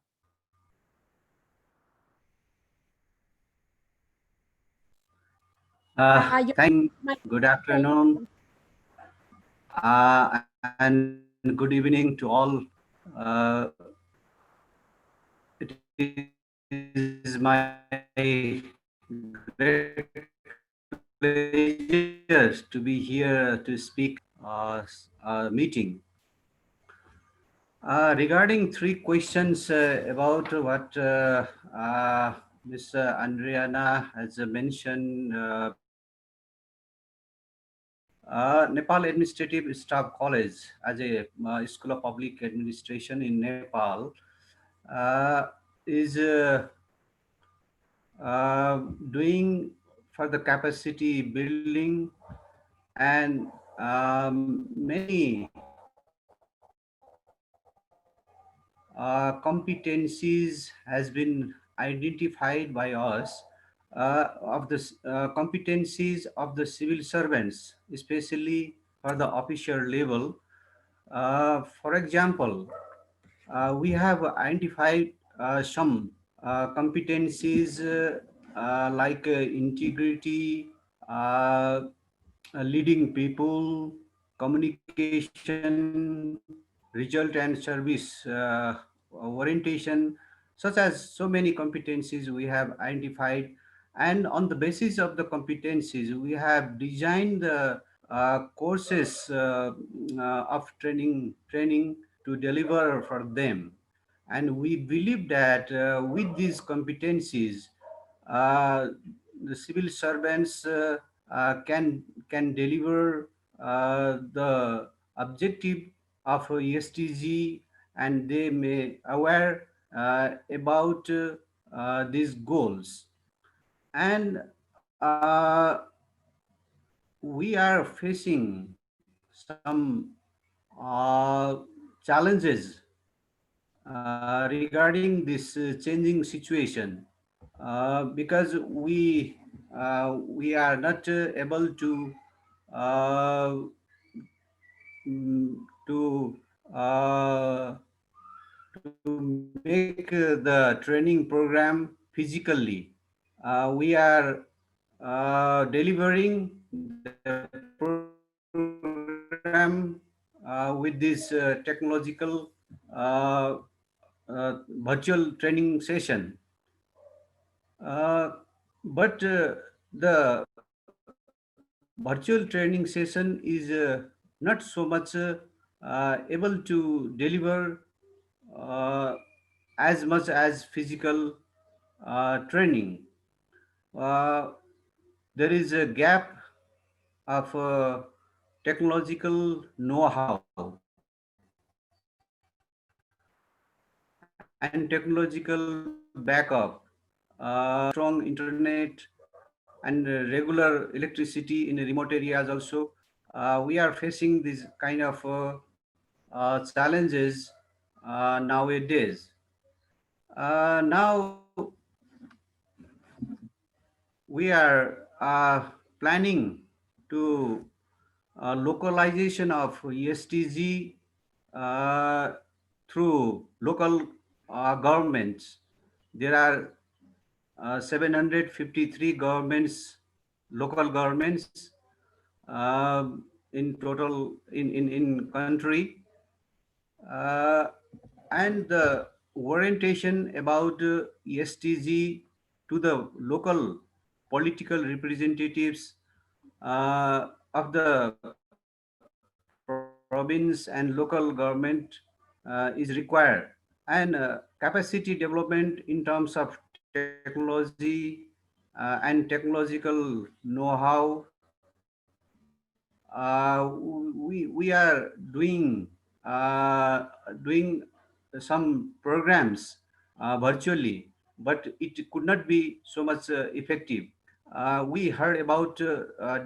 Speaker 8: Good afternoon and good evening to all. It is my great pleasure to be here to speak meeting. Regarding three questions about what Ms. Andriana has mentioned, Nepal Administrative Staff College as a School of Public Administration in Nepal is doing for the capacity building, and many competencies has been identified by us of the competencies of the civil servants, especially for the official level. For example, we have identified some competencies like integrity, leading people, communication, result and service orientation, such as so many competencies we have identified. And on the basis of the competencies, we have designed the courses of training to deliver for them. And we believe that with these competencies, uh, the civil servants can deliver the objective of ESTG, and they may aware about these goals. And we are facing some challenges regarding this changing situation, because we are not able to uh, to uh, to make the training program physically. We are delivering the program with this technological uh, virtual training session. But the virtual training session is not so much able to deliver uh, as much as physical training. Uh, there is a gap of technological know-how and technological backup, strong internet, and regular electricity in remote areas also. We are facing this kind of challenges nowadays. Now we are planning to localization of ESTG through local governments. There are 753 governments, local governments in total in country. And the orientation about ESTG to the local political representatives of the province and local government is required. And capacity development in terms of technology and technological know-how, we are doing some programs virtually but it could not be so much effective. We heard about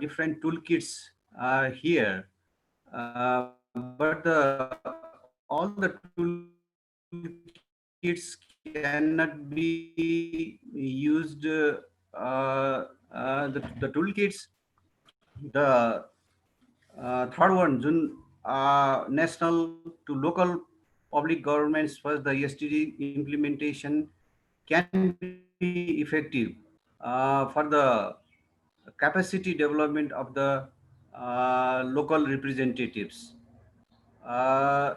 Speaker 8: different toolkits here, but all the toolkits cannot be used. The toolkits, the third one, June, national to local public governments first, the STD implementation can be effective for the capacity development of the local representatives. Uh,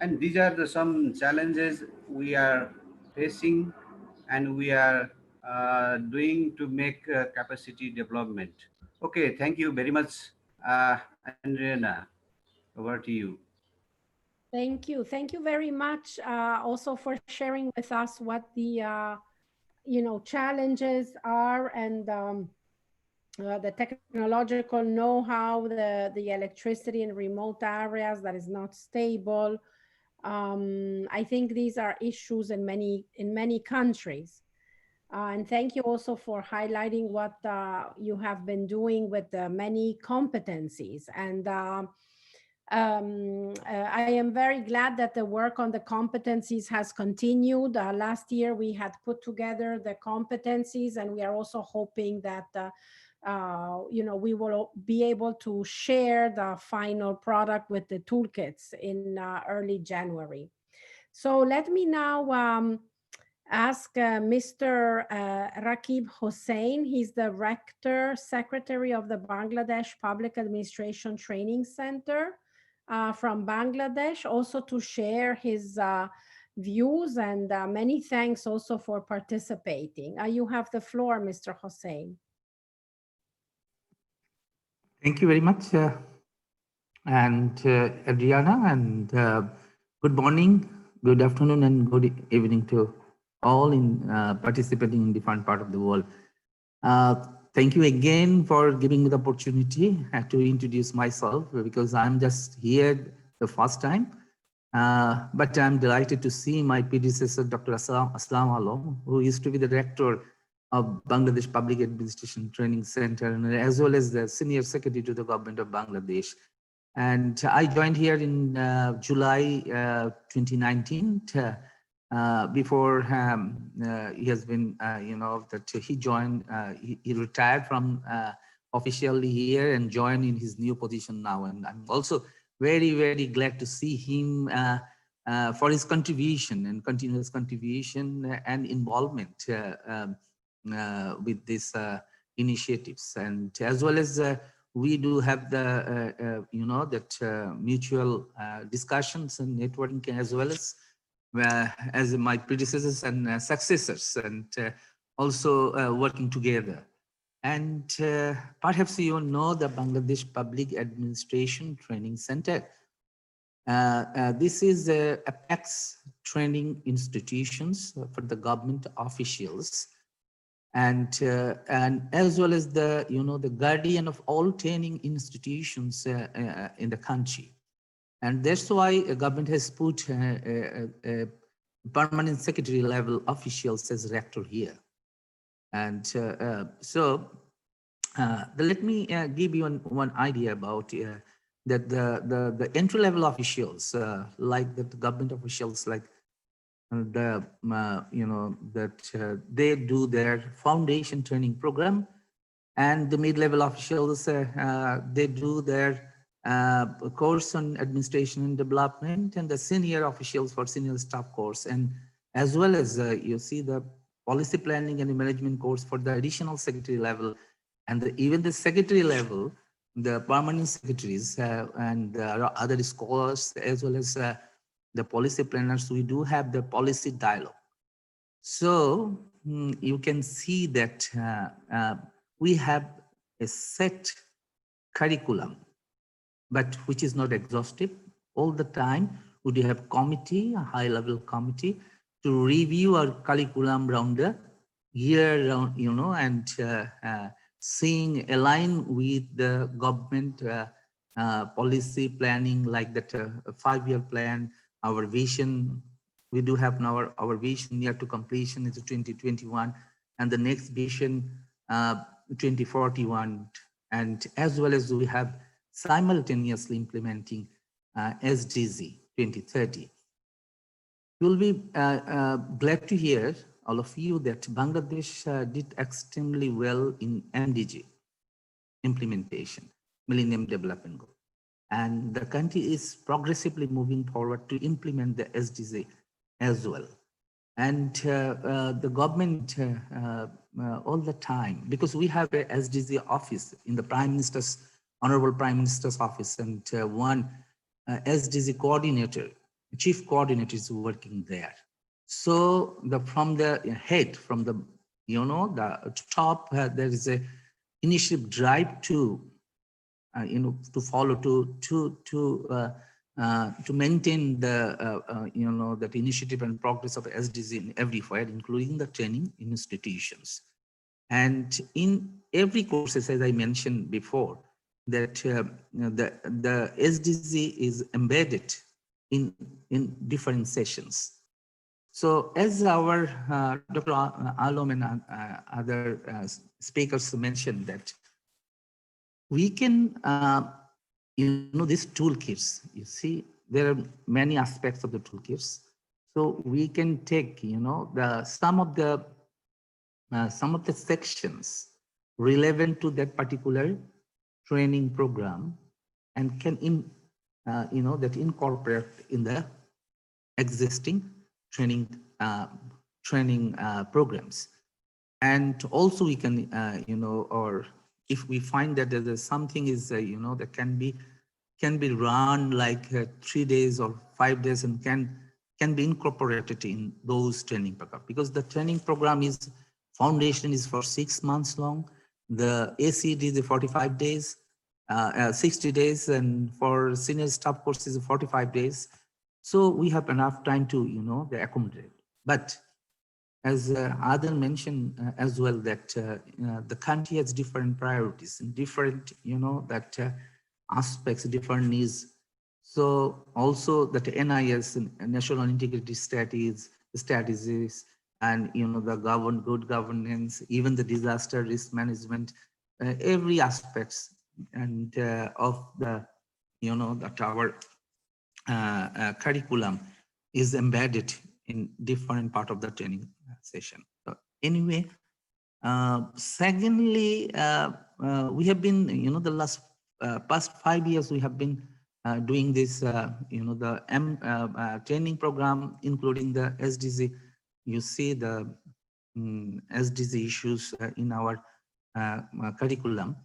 Speaker 8: and these are some challenges we are facing and we are doing to make capacity development. Okay, thank you very much, Andrea. Over to you.
Speaker 1: Thank you. Thank you very much also for sharing with us what the challenges are and the technological know-how, the electricity in remote areas that is not stable. I think these are issues in many countries. And thank you also for highlighting what you have been doing with the many competencies. And I am very glad that the work on the competencies has continued. Last year, we had put together the competencies, and we are also hoping that we will be able to share the final product with the toolkits in early January. So let me now ask Mr. Rakib Hossain. He's the Rector Secretary of the Bangladesh Public Administration Training Center from Bangladesh, also to share his views, and many thanks also for participating. You have the floor, Mr. Hossain.
Speaker 9: Thank you very much, Adriana, and good morning, good afternoon, and good evening to all in participating in different part of the world. Thank you again for giving me the opportunity to introduce myself, because I'm just here the first time. But I'm delighted to see my predecessor, Dr. Aslam Alam, who used to be the director of Bangladesh Public Administration Training Center, and as well as the senior secretary to the government of Bangladesh. And I joined here in July 2019. Before he has been, that he joined, he retired from officially here and joined in his new position now. And I'm also very, very glad to see him for his contribution and continuous contribution and involvement with these initiatives. And as well as we do have the, mutual discussions and networking, as well as my predecessors and successors, and also working together. And perhaps you know the Bangladesh Public Administration Training Center. This is a apex training institutions for the government officials, and as well as the the guardian of all training institutions in the country. And that's why the government has put permanent secretary level officials as rector here. And let me give you one idea about that the entry level officials, like the government officials, like they do their foundation training program, and the mid-level officials they do their course on administration and development, and the senior officials for senior staff course, and as well as you see the policy planning and management course for the additional secretary level, and even the secretary level, the permanent secretaries and other scholars, as well as the policy planners. We do have the policy dialogue. So you can see that we have a set curriculum, but which is not exhaustive. All the time, we do have committee, a high-level committee, to review our curriculum round the year, and seeing align with the government policy planning, like that 5-year plan, our vision we do have now our vision near to completion is 2021, and the next vision 2041, and as well as we have simultaneously implementing SDG 2030. You'll be glad to hear, all of you, that Bangladesh did extremely well in MDG implementation, Millennium Development Goal. And the country is progressively moving forward to implement the SDG as well. And the government all the time, because we have a SDG office in the Prime Minister's, Honorable Prime Minister's office, and one SDG coordinator, chief coordinator is working there. So from the head, from the, the top, there is a initiative drive to, to follow, to maintain the, that initiative and progress of SDG in everywhere, including the training institutions. And in every courses, as I mentioned before, that the SDG is embedded in different sessions. So as our Dr. Alam and other speakers mentioned, that we can, these toolkits, you see, there are many aspects of the toolkits. So we can take, some of the sections relevant to that particular training program, and can that incorporate in the existing training programs. And also we can or if we find that there's something is that can be run like 3 days or 5 days, and can be incorporated in those training program, because the training program is foundation is for 6 months long, the ACD is 45 days, 60 days, and for senior staff courses 45 days. So we have enough time to accommodate. But as Adel mentioned as well, that the country has different priorities and different aspects, different needs. So also that NIS, National Integrity Strategies, and the good governance, even the disaster risk management, every aspects and of the that our curriculum is embedded in different part of the training session. So anyway, secondly, we have been the last past 5 years we have been doing this the training program, including the SDG. You see the SDG issues in our curriculum.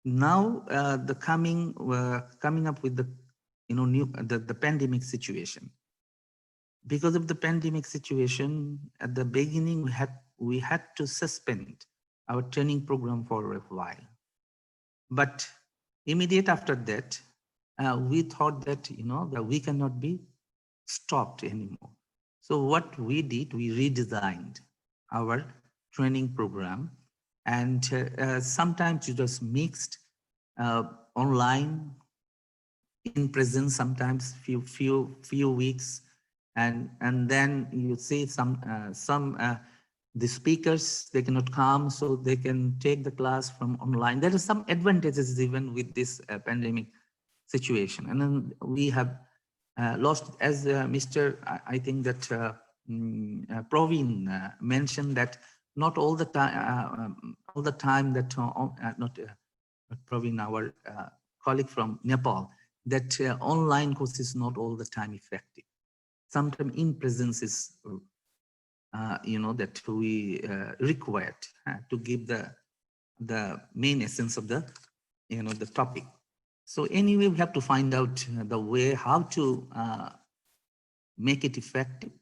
Speaker 9: Now the coming up with the the pandemic situation. Because of the pandemic situation, at the beginning we had to suspend our training program for a while. But immediate after that, we thought that that we cannot be stopped anymore. So what we did, we redesigned our training program, and sometimes it was mixed, online, in presence, sometimes few weeks, and then you see the speakers, they cannot come, so they can take the class from online. There are some advantages even with this pandemic situation. And then we have lost, as Mr. I think that Praveen mentioned, that not all the time that not Praveen, our colleague from Nepal, that online course is not all the time effective. Sometimes in presence is that we required to give the main essence of the the topic. So anyway, we have to find out the way how to make it effective,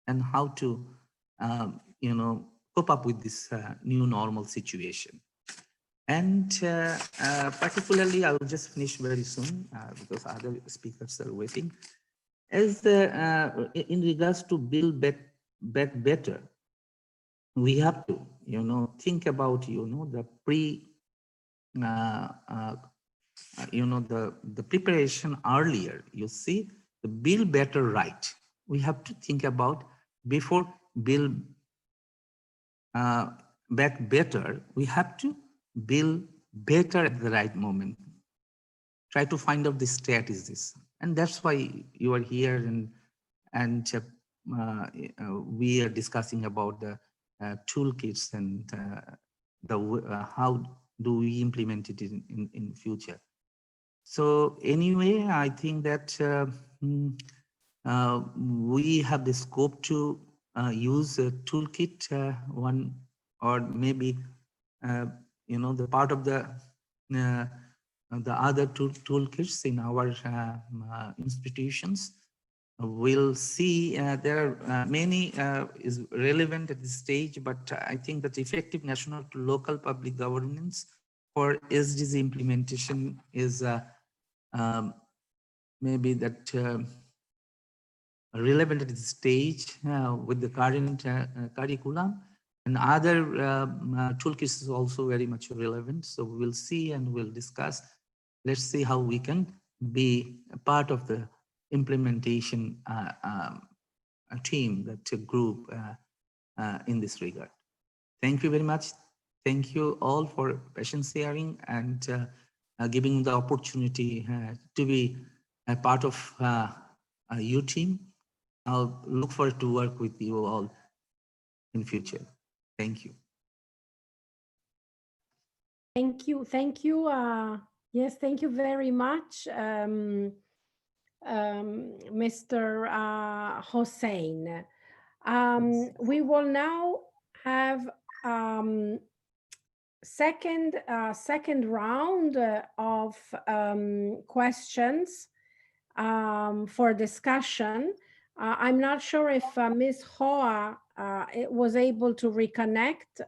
Speaker 9: and how to cope up with this new normal situation. And particularly, I will just finish very soon because other speakers are waiting. As in regards to build back better, we have to think about the the preparation earlier. You see, the build better right. we have to think about before build back better, we have to build better at the right moment. Try to find out the strategies. And that's why you are here and we are discussing about the toolkits and how do we implement it in future. So anyway, I think that we have the scope to use a toolkit one, or maybe the part of the other toolkits in our institutions. We'll see there are many is relevant at this stage, but I think that effective national to local public governance for SDG implementation is maybe that relevant at this stage with the current curriculum, and other toolkits is also very much relevant. So we'll see and we'll discuss. Let's see how we can be a part of the implementation team, that group in this regard. Thank you very much. Thank you all for patient sharing and giving the opportunity to be a part of your team. I'll look forward to work with you all in future. Thank you.
Speaker 1: Thank you. Thank you. Yes, thank you very much, Mr. Hossein. We will now have second round of questions for discussion. I'm not sure if Ms. Hoa was able to reconnect.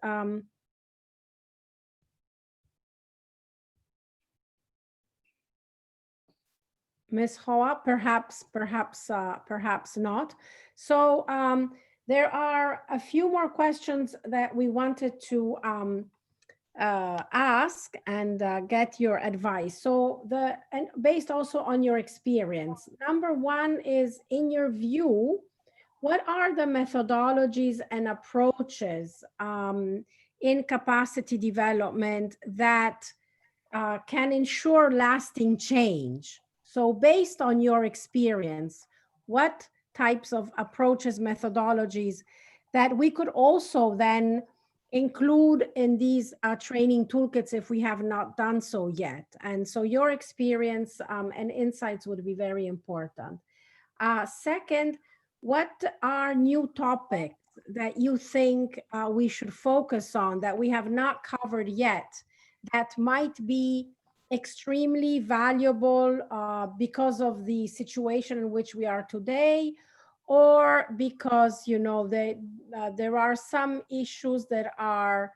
Speaker 1: Ms. Hoa, perhaps not. So there are a few more questions that we wanted to ask and get your advice. So and based also on your experience, number one is, in your view, what are the methodologies and approaches in capacity development that can ensure lasting change? So based on your experience, what types of approaches, methodologies that we could also then include in these training toolkits if we have not done so yet? And so your experience and insights would be very important. Second, what are new topics that you think we should focus on that we have not covered yet, that might be extremely valuable because of the situation in which we are today, or because, you know, there are some issues that are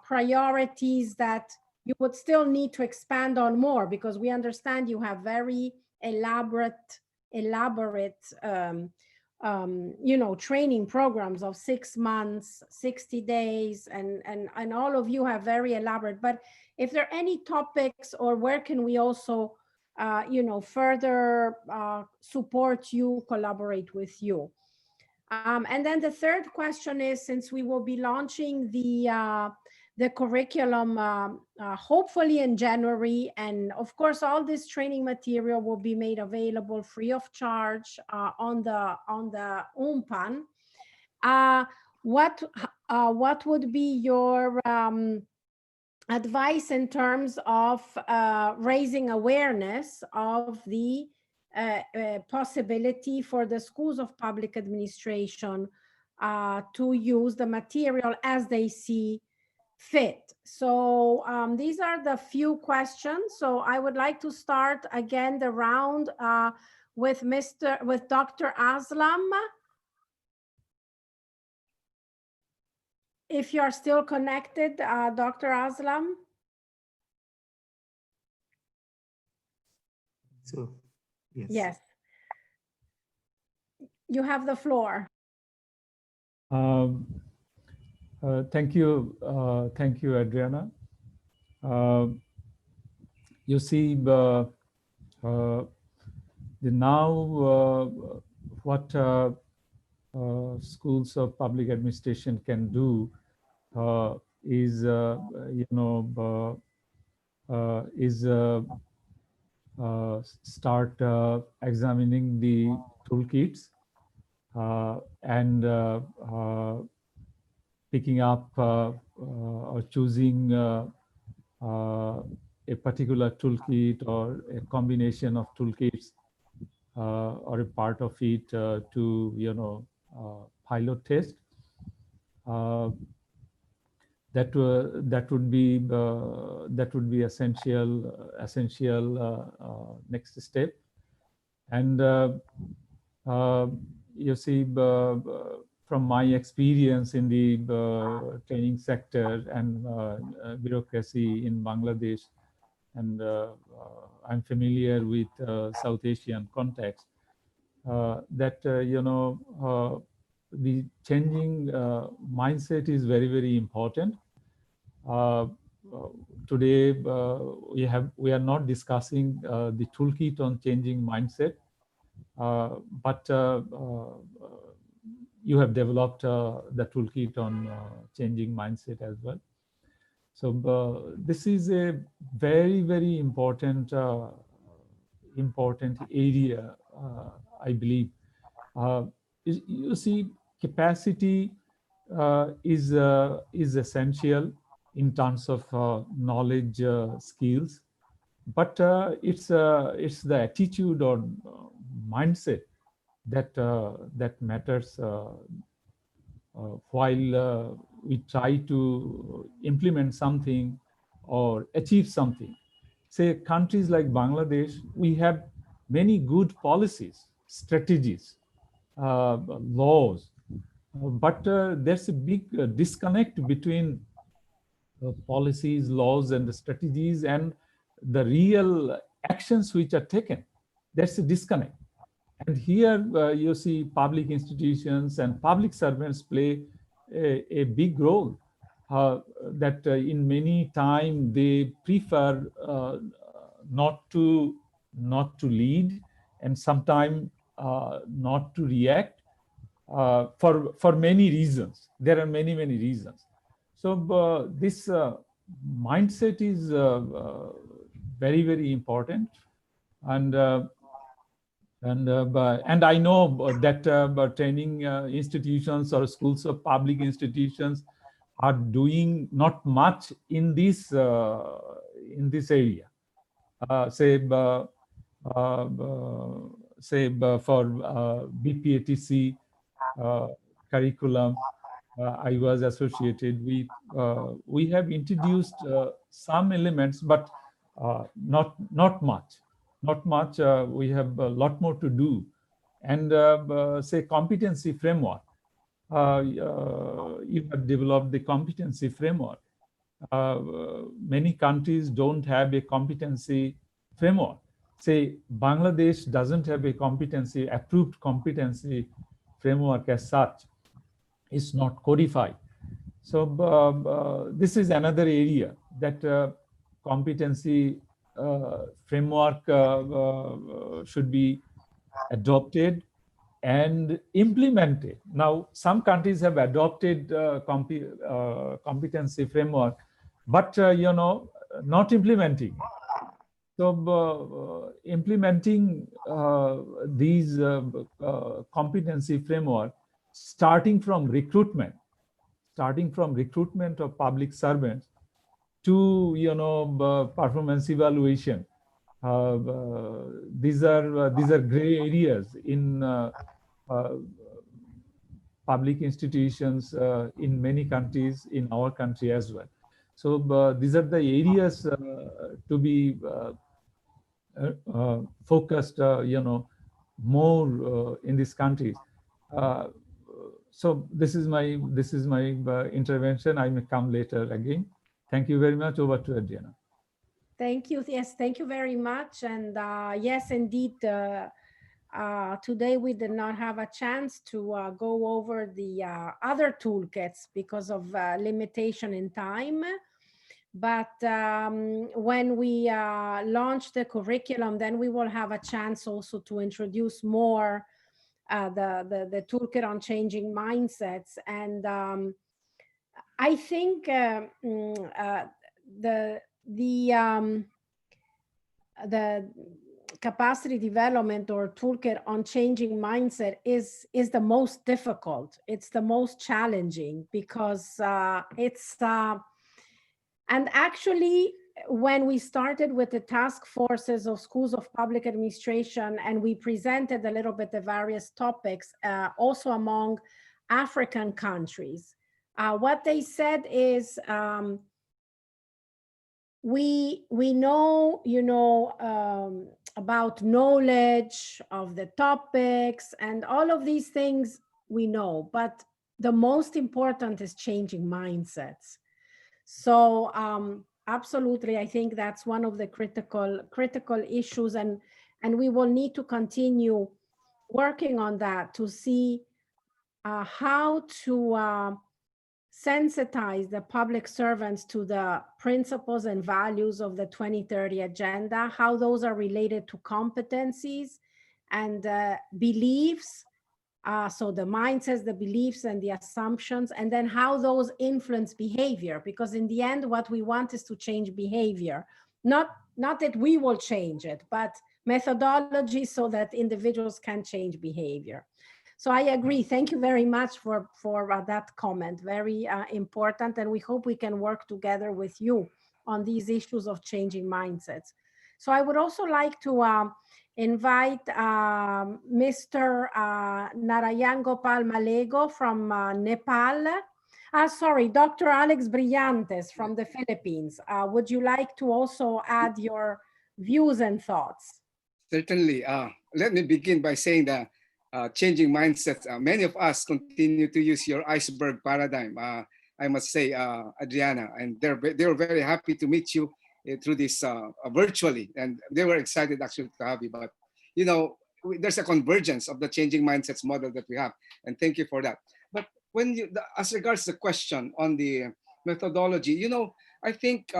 Speaker 1: priorities that you would still need to expand on more, because we understand you have very elaborate you know, training programs of 6 months, 60 days, and all of you have very elaborate. But if there are any topics, or where can we also you know, further support you, collaborate with you? And then the third question is, since we will be launching the curriculum hopefully in January, and of course all this training material will be made available free of charge on the UMPAN. What would be your advice in terms of raising awareness of the possibility for the schools of public administration to use the material as they see fit? So these are the few questions. So I would like to start again the round with Dr. Aslam. If you are still connected, Dr. Aslam.
Speaker 9: So, yes.
Speaker 1: Yes. You have the floor.
Speaker 6: Thank you, Adriana. You see, now what schools of public administration can do is, start examining the toolkits and picking up or choosing a particular toolkit or a combination of toolkits or a part of it to pilot test. That would be essential next step. And you see, from my experience in the training sector and bureaucracy in Bangladesh, and I'm familiar with South Asian context, that the changing mindset is very, very important. Today we are not discussing the toolkit on changing mindset, but you have developed the toolkit on changing mindset as well. So this is a very, very important area, I believe. You see, capacity is essential in terms of knowledge, skills, but it's the attitude or mindset that matters while we try to implement something or achieve something. Say countries like Bangladesh, we have many good policies, strategies, laws, but there's a big disconnect between policies, laws, and the strategies and the real actions which are taken. There's a disconnect. And here you see public institutions and public servants play a big role. That in many times they prefer not to lead, and sometimes not to react for many reasons. There are many reasons. So this mindset is very, very important, and I know that training institutions or schools of public institutions are doing not much in this area. Say for BPATC curriculum I was associated with, we have introduced some elements, but not much. Not much. We have a lot more to do. And say competency framework. You have developed the competency framework. Many countries don't have a competency framework. Say Bangladesh doesn't have a approved competency framework as such. It's not codified. So this is another area that competency framework should be adopted and implemented. Now, some countries have adopted competency framework, but not implementing. So implementing these competency framework, starting from recruitment of public servants to performance evaluation. These are gray areas in public institutions in many countries, in our country as well. So these are the areas to be focused, more in these countries. So this is my intervention. I may come later again. Thank you very much. Over to Adriana.
Speaker 1: Thank you. Yes, thank you very much. And yes, indeed, today we did not have a chance to go over the other toolkits because of limitation in time. But when we launch the curriculum, then we will have a chance also to introduce more the toolkit on changing mindsets. And I think the capacity development or toolkit on changing mindset is the most difficult. It's the most challenging because it's and actually when we started with the task forces of schools of public administration and we presented a little bit the various topics also among African countries, what they said is we know, you know, about knowledge of the topics and all of these things we know, but the most important is changing mindsets. So absolutely, I think that's one of the critical issues, and we will need to continue working on that to see how to sensitize the public servants to the principles and values of the 2030 agenda, how those are related to competencies and beliefs. So the mindsets, the beliefs and the assumptions, and then how those influence behavior, because in the end, what we want is to change behavior. Not that we will change it, but methodology so that individuals can change behavior. So I agree. Thank you very much for that comment. Very important. And we hope we can work together with you on these issues of changing mindsets. So I would also like to invite Mr. Narayan Gopal Malego from Nepal. Sorry, Dr. Alex Brillantes from the Philippines. Would you like to also add your views and thoughts?
Speaker 7: Certainly. Let me begin by saying that changing mindsets. Many of us continue to use your iceberg paradigm. I must say, Adriana, and they were very happy to meet you through this virtually, and they were excited actually to have you. But you know, there's a convergence of the changing mindsets model that we have, and thank you for that. But when you, as regards the question on the methodology, you know, I think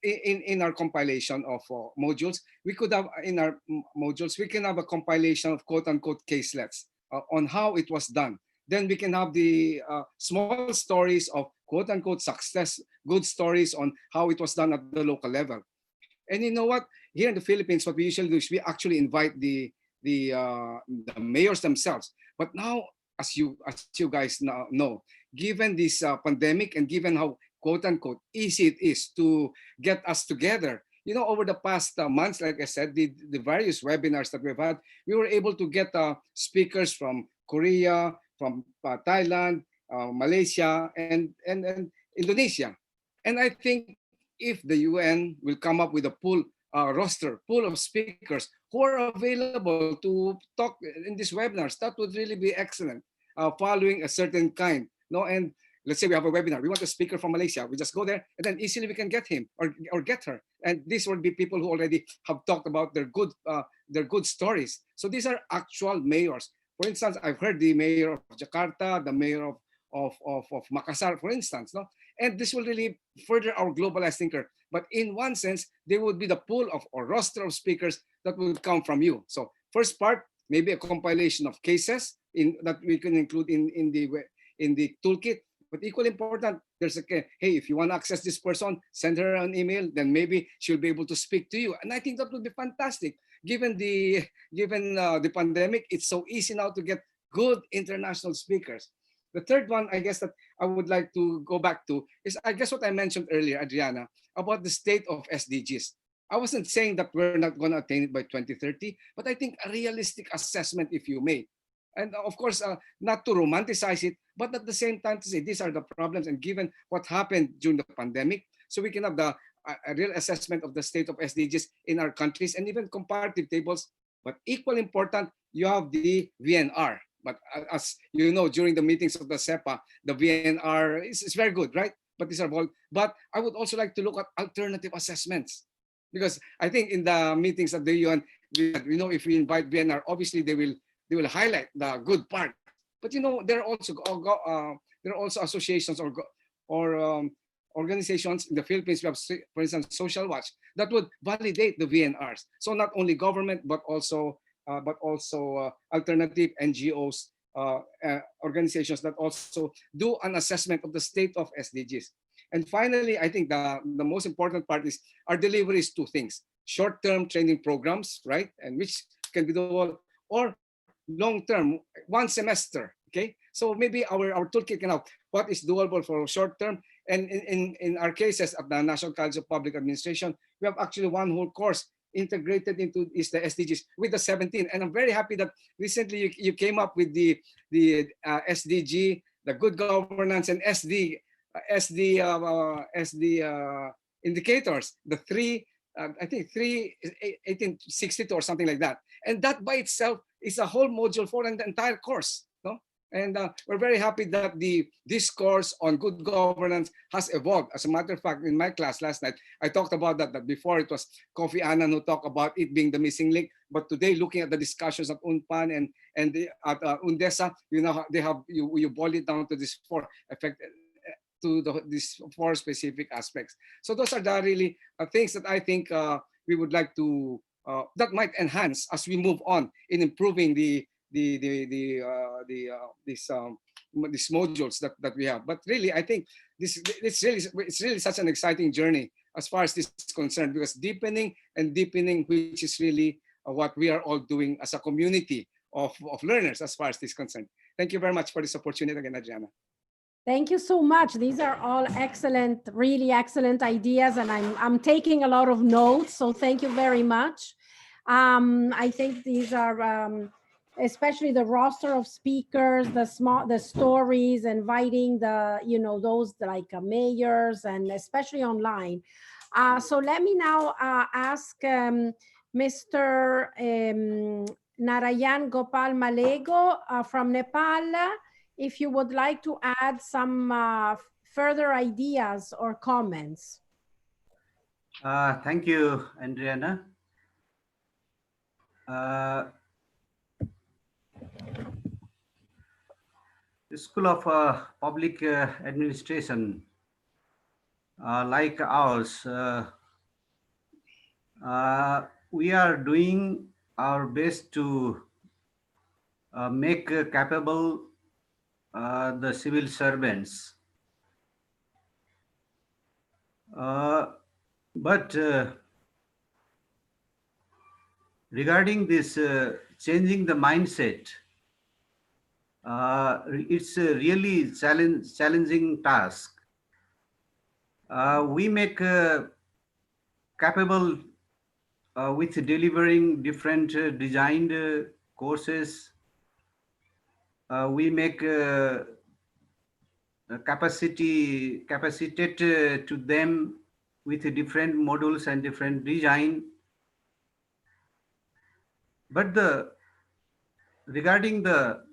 Speaker 7: in our compilation of modules, we could have in our modules we can have a compilation of quote unquote caselets on how it was done. Then we can have the small stories of quote unquote success, good stories on how it was done at the local level. And you know what? Here in the Philippines, what we usually do is we actually invite the mayors themselves. But now, as you guys now know, given this pandemic and given how quote unquote easy it is to get us together, you know, over the past months, like I said, the various webinars that we've had, we were able to get speakers from Korea, from Thailand, Malaysia, and Indonesia. And I think if the UN will come up with a pool of speakers who are available to talk in these webinars, that would really be excellent, following a certain kind. No, and let's say we have a webinar, we want a speaker from Malaysia, we just go there and then easily we can get him or get her. And these would be people who already have talked about their good stories. So these are actual mayors. For instance, I've heard the mayor of Jakarta, the mayor of Makassar, for instance, no? And this will really further our globalized thinker. But in one sense, they would be the pool of or roster of speakers that would come from you. So first part, maybe a compilation of cases that we can include in the toolkit. But equally important, there's a, hey, if you want to access this person, send her an email, then maybe she'll be able to speak to you. And I think that would be fantastic. Given the pandemic, it's so easy now to get good international speakers. The third one, I guess, that I would like to go back to is, I guess, what I mentioned earlier, Adriana, about the state of SDGs. I wasn't saying that we're not going to attain it by 2030, but I think a realistic assessment, if you may. And of course, not to romanticize it, but at the same time to say these are the problems, and given what happened during the pandemic, so we can have a real assessment of the state of SDGs in our countries and even comparative tables. But equally important, you have the VNR. But as you know, during the meetings of the SEPA, the VNR is very good, right? But these are all. But I would also like to look at alternative assessments, because I think in the meetings of the UN, we know if we invite VNR, obviously they will highlight the good part. But you know, there are also associations or organizations in the Philippines. We have, for instance, Social Watch, that would validate the VNRs. So not only government, but also but also alternative NGOs, organizations that also do an assessment of the state of SDGs. And finally, I think the most important part is our delivery is two things: short-term training programs, right, and which can be doable, or long-term, one semester. Okay, so maybe our toolkit can help what is doable for short-term. And in our cases at the National College of Public Administration, we have actually one whole course integrated into is the SDGs with the 17. And I'm very happy that recently you came up with the SDG, the good governance, and SD indicators, the three, I think 1862 or something like that. And that by itself is a whole module for an entire course. No? And we're very happy that this course on good governance has evolved. As a matter of fact, in my class last night, I talked about that before it was Kofi Annan who talked about it being the missing link. But today, looking at the discussions at UNPAN and at UNDESA, you boil it down to these these four specific aspects. So those are the really things that I think we would like to that might enhance as we move on in improving these modules that we have. But really, I think it's really such an exciting journey as far as this is concerned, because deepening, which is really what we are all doing as a community of learners as far as this is concerned. Thank you very much for this opportunity again, Adriana.
Speaker 1: Thank you so much. These are all excellent, really excellent ideas, and I'm taking a lot of notes. So thank you very much. I think these are especially the roster of speakers, the stories, inviting those like mayors, and especially online. So let me now ask Mr. Narayan Gopal Malego from Nepal, if you would like to add some further ideas or comments.
Speaker 8: Thank you, Adriana. The School of Public Administration, like ours, we are doing our best to make capable the civil servants. But regarding this changing the mindset, it's a really challenging task. We make capable with delivering different designed courses. We make capacitated to them with different modules and different design. But regarding the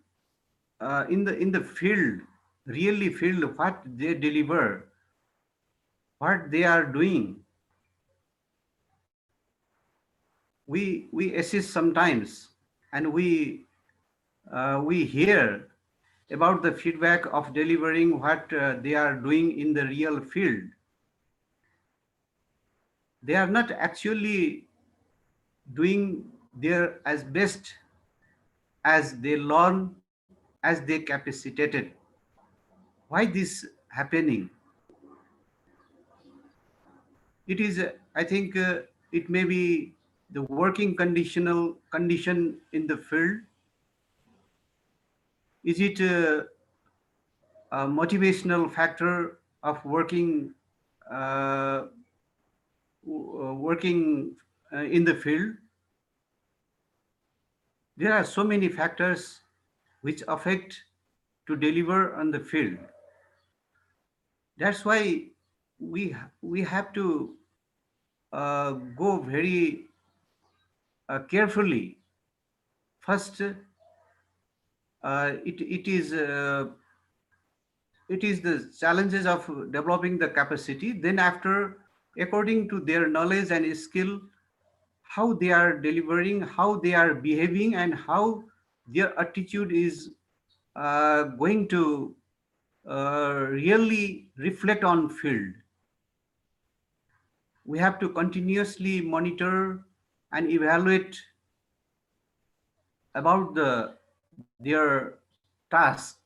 Speaker 8: in the field, really field, what they deliver, what they are doing, we assist sometimes, and we hear about the feedback of delivering what they are doing in the real field. They are not actually doing their as best as they learn, as they capacitated. Why this happening? It is, I think, it may be the working condition in the field. Is it a motivational factor of working in the field? There are so many factors which affect to deliver on the field. That's why we have to go very carefully. First, it is the challenges of developing the capacity. Then after, according to their knowledge and skill, how they are delivering, how they are behaving, and how their attitude is going to really reflect on field. We have to continuously monitor and evaluate about their task.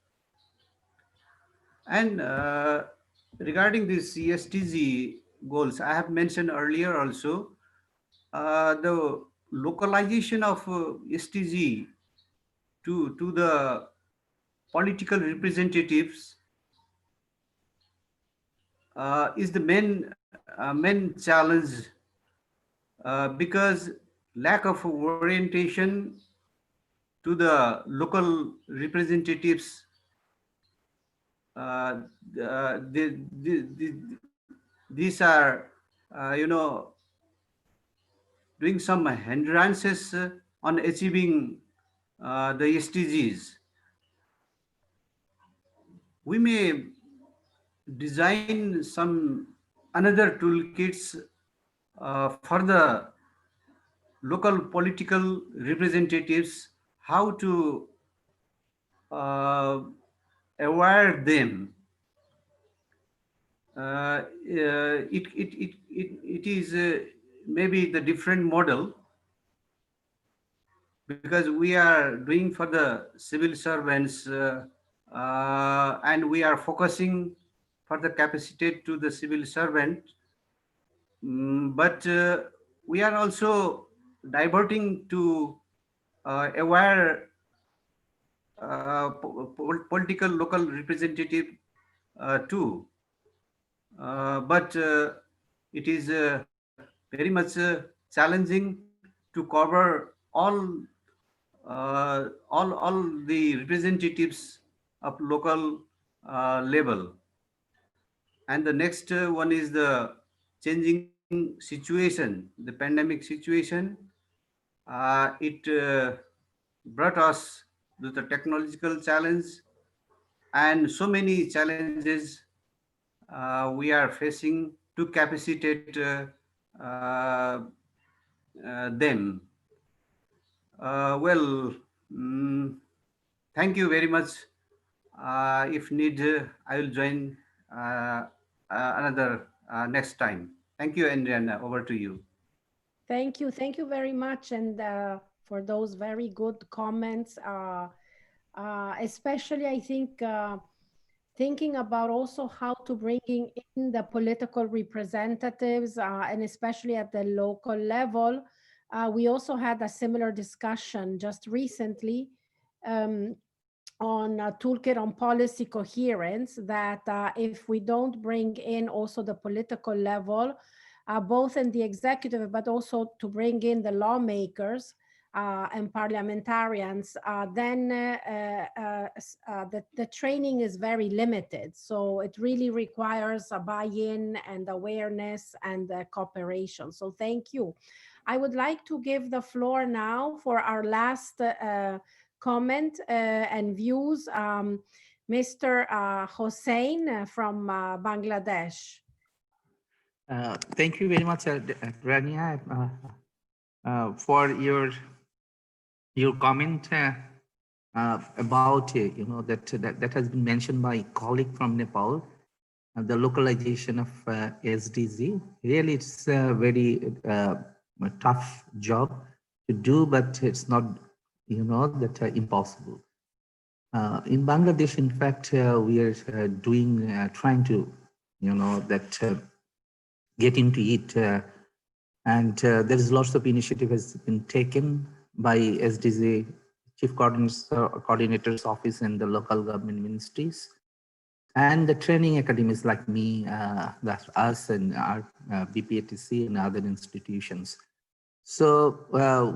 Speaker 8: And regarding these ESTG goals, I have mentioned earlier also, the localization of STG to the political representatives is the main challenge, because lack of orientation to the local representatives, uh, these are doing some hindrances on achieving the SDGs. We may design some another toolkits for the local political representatives, how to uh, aware them. It is maybe the different model, because we are doing for the civil servants, and we are focusing for the capacity to the civil servant. But we are also diverting to aware political local representative too. But it is very much challenging to cover all the representatives of local level. And the next one is the changing situation, the pandemic situation. It brought us to the technological challenge, and so many challenges we are facing to capacitate them. Well, thank you very much. If need, I will join another next time. Thank you, Adriana. Over to you.
Speaker 1: Thank you very much, and for those very good comments. Especially, I think thinking about also how to bringing in the political representatives, and especially at the local level. We also had a similar discussion just recently on a toolkit on policy coherence, that if we don't bring in also the political level, both in the executive, but also to bring in the lawmakers and parliamentarians, then the training is very limited. So it really requires a buy-in and awareness and cooperation. So thank you. I would like to give the floor now for our last comment and views, Mr. Hossein from Bangladesh.
Speaker 9: Thank you very much, Rania, for your comment about that has been mentioned by a colleague from Nepal, the localization of SDG. Really, it's a very tough job to do, but it's not that impossible. In Bangladesh, in fact, we are trying to get into it, and there is lots of initiative has been taken by SDG Chief Coordinator's Office and the local government ministries, and the training academies like me, that's us and our BPATC and other institutions. So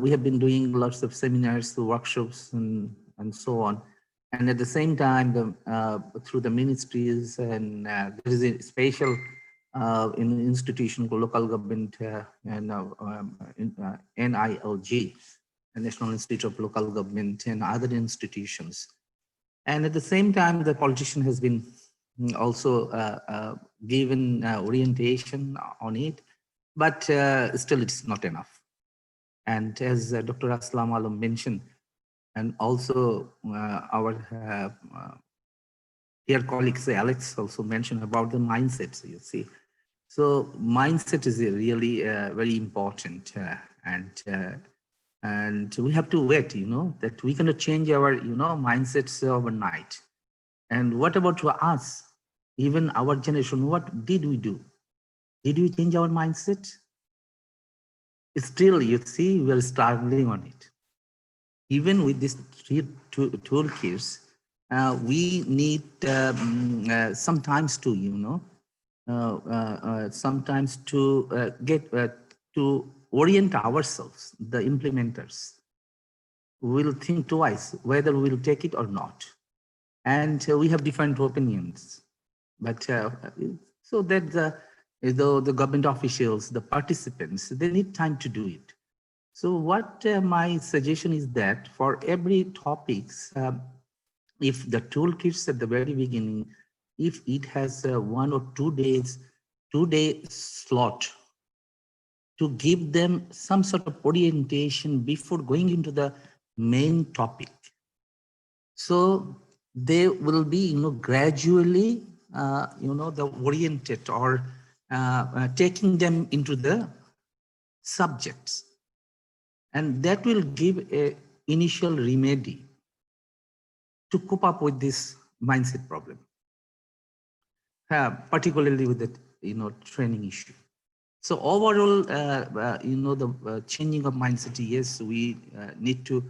Speaker 9: we have been doing lots of seminars, workshops, and so on. And at the same time, through the ministries, and there is a special in institution called local government and NILG, the National Institute of Local Government, and other institutions. And at the same time, the politician has been also given orientation on it, but still it's not enough. And as Dr. Aslam Alam mentioned, and also our dear colleague Alex also mentioned about the mindsets, you see. So mindset is really very important, and And we have to wait, that we cannot change our, mindsets overnight. And what about to us, even our generation, what did we do? Did we change our mindset? Still, you see, we are struggling on it. Even with these three toolkits, we need sometimes to, sometimes to get to orient ourselves, the implementers. We'll think twice whether we'll take it or not. And we have different opinions. But so that the government officials, the participants, they need time to do it. So what my suggestion is that for every topics, if the toolkits at the very beginning, if it has 1 or 2 days, 2-day slot to give them some sort of orientation before going into the main topic. So they will be, gradually, the oriented or taking them into the subjects. And that will give a initial remedy to cope up with this mindset problem, particularly with the, training issue. So overall, the changing of mindset, yes, we need to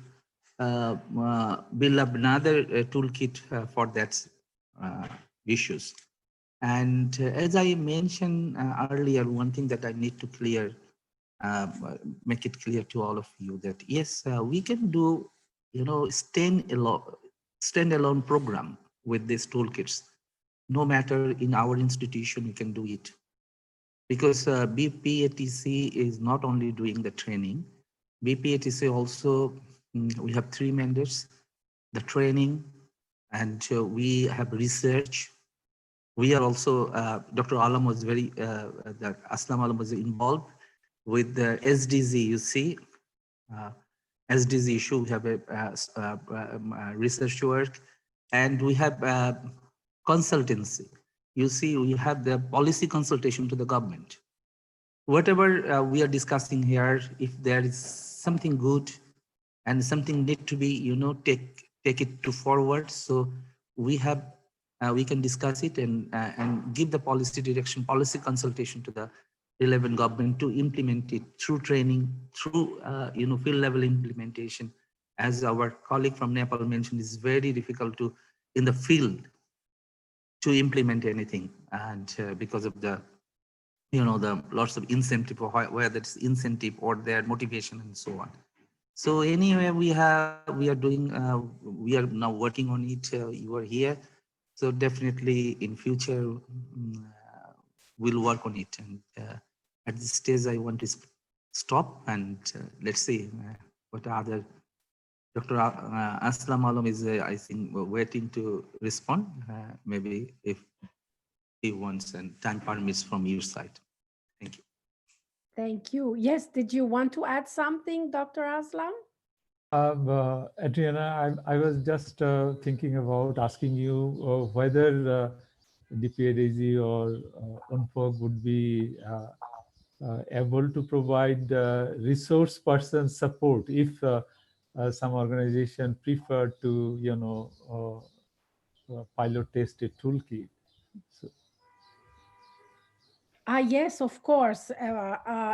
Speaker 9: build up another toolkit for that issues. And as I mentioned earlier, one thing that I need to clear, make it clear to all of you that yes, we can do, standalone program with these toolkits. No matter in our institution, we can do it. Because BPATC is not only doing the training, BPATC also, we have 3 members, the training, and we have research. We are also, Dr. Alam was Aslam Alam was involved with the SDZ, you see, SDZ issue, we have a research work, and we have consultancy. You see, we have the policy consultation to the government. Whatever we are discussing here, if there is something good and something need to be, take it to forward. So we have, we can discuss it and give the policy direction, policy consultation to the relevant government to implement it through training, through, field level implementation. As our colleague from Nepal mentioned, it's very difficult to, in the field, to implement anything, and because of the, the lots of incentive, or whether it's incentive or their motivation and so on. So anyway, we are doing, we are now working on it. You are here, so definitely in future we'll work on it. And at this stage, I want to stop and let's see what other. Dr. Aslam Alam is, I think, waiting to respond. Maybe if he wants and time permits from your side. Thank you.
Speaker 1: Thank you. Yes, did you want to add something, Dr. Aslam?
Speaker 6: Adriana, I was just thinking about asking you whether DPADZ or UNFOG would be able to provide resource person support if some organization prefer to, pilot test a toolkit. So,
Speaker 1: yes, of course.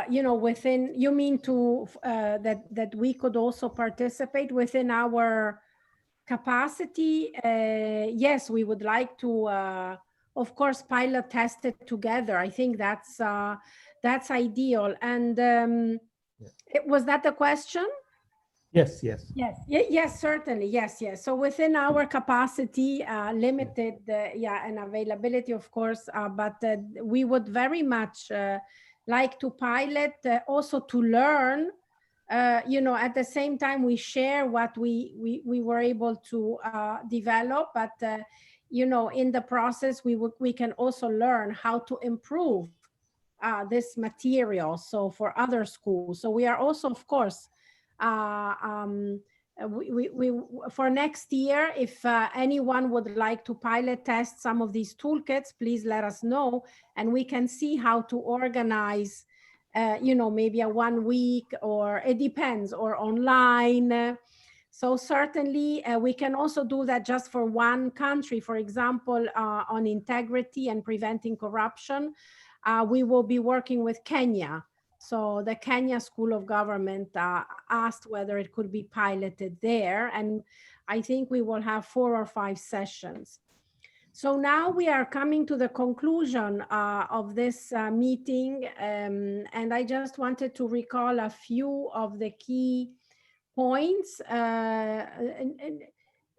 Speaker 1: Within, you mean to that we could also participate within our capacity? Yes, we would like to, of course, pilot test it together. I think that's ideal. And was that the question?
Speaker 6: yes.
Speaker 1: Yes, certainly. Yes. So within our capacity, limited, and availability, of course, but we would very much like to pilot, also to learn. At the same time, we share what we were able to develop, but in the process, we can also learn how to improve this material. So for other schools, so we are also, of course, we for next year, if anyone would like to pilot test some of these toolkits, please let us know, and we can see how to organize you know, maybe a 1 week, or it depends, or online. So certainly we can also do that just for one country. For example, on integrity and preventing corruption, we will be working with Kenya. So the Kenya School of Government asked whether it could be piloted there. And I think we will have 4 or 5 sessions. So now we are coming to the conclusion of this meeting. And I just wanted to recall a few of the key points.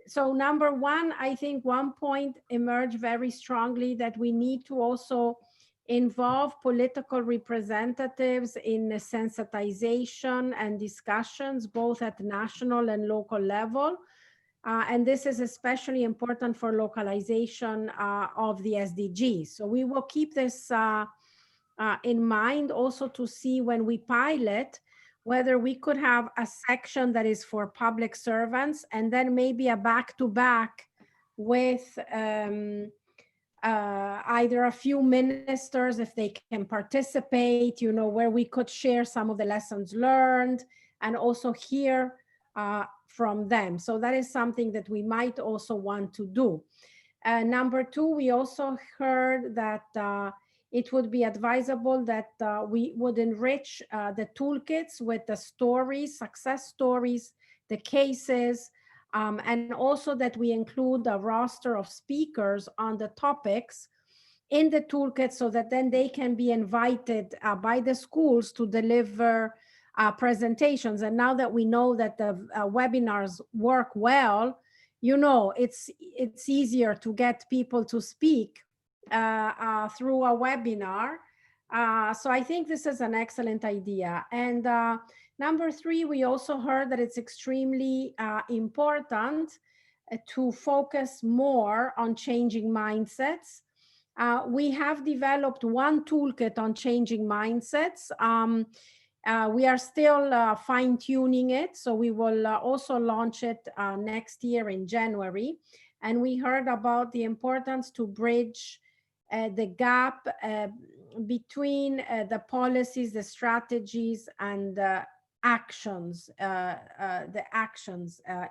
Speaker 1: So number one, I think one point emerged very strongly, that we need to also involve political representatives in sensitization and discussions, both at national and local level. And this is especially important for localization of the SDGs. So we will keep this in mind, also to see when we pilot whether we could have a section that is for public servants, and then maybe a back-to-back with either a few ministers, if they can participate, you know, where we could share some of the lessons learned and also hear from them. So that is something that we might also want to do. Number two, we also heard that it would be advisable that we would enrich the toolkits with the stories, success stories, the cases, and also that we include a roster of speakers on the topics in the toolkit, so that then they can be invited by the schools to deliver presentations. And now that we know that the webinars work well, you know, it's easier to get people to speak through a webinar. So I think this is an excellent idea. And number three, we also heard that it's extremely important to focus more on changing mindsets. We have developed one toolkit on changing mindsets. We are still fine-tuning it, so we will also launch it next year in January. And we heard about the importance to bridge the gap between the policies, the strategies, and the actions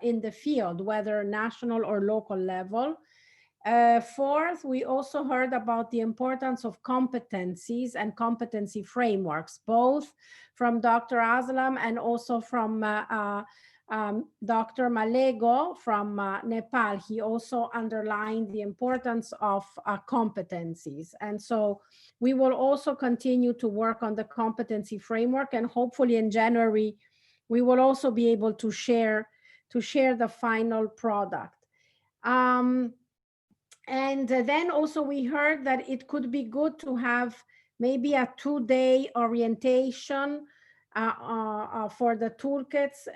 Speaker 1: in the field, whether national or local level. Fourth, we also heard about the importance of competencies and competency frameworks, both from Dr. Aslam and also from Dr. Malego from Nepal. He also underlined the importance of competencies. And so we will also continue to work on the competency framework, and hopefully in January, we will also be able to share the final product. And then also we heard that it could be good to have maybe a 2-day orientation for the toolkits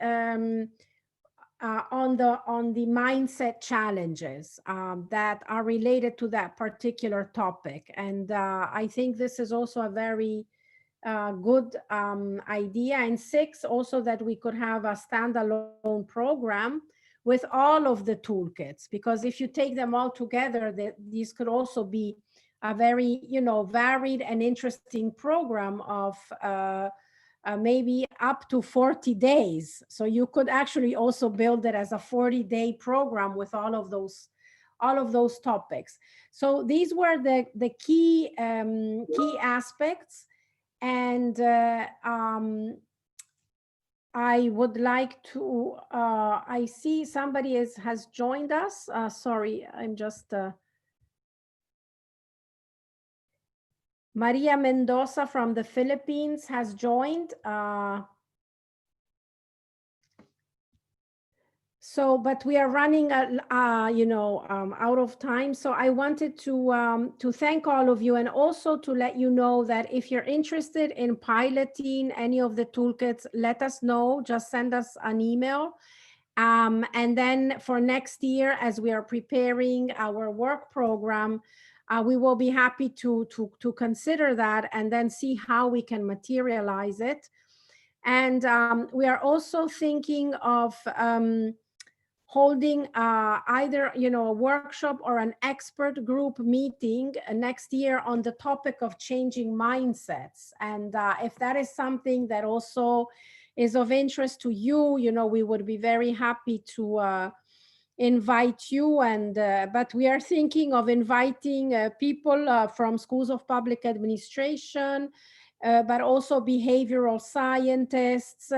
Speaker 1: on the mindset challenges that are related to that particular topic. And I think this is also a very good idea. And 6, also that we could have a standalone program with all of the toolkits, because if you take them all together, these could also be a very, you know, varied and interesting program of maybe up to 40 days. So you could actually also build it as a 40-day program with all of those topics. So these were the key aspects. And I would like to, I see somebody has joined us. Sorry, I'm just, Maria Mendoza from the Philippines has joined. So, but we are running, out of time. So I wanted to thank all of you, and also to let you know that if you're interested in piloting any of the toolkits, let us know. Just send us an email. And then for next year, as we are preparing our work program, we will be happy to consider that and then see how we can materialize it. And we are also thinking of holding either, you know, a workshop or an expert group meeting next year on the topic of changing mindsets. And if that is something that also is of interest to you, you know, we would be very happy to invite you. And but we are thinking of inviting people from schools of public administration, but also behavioral scientists,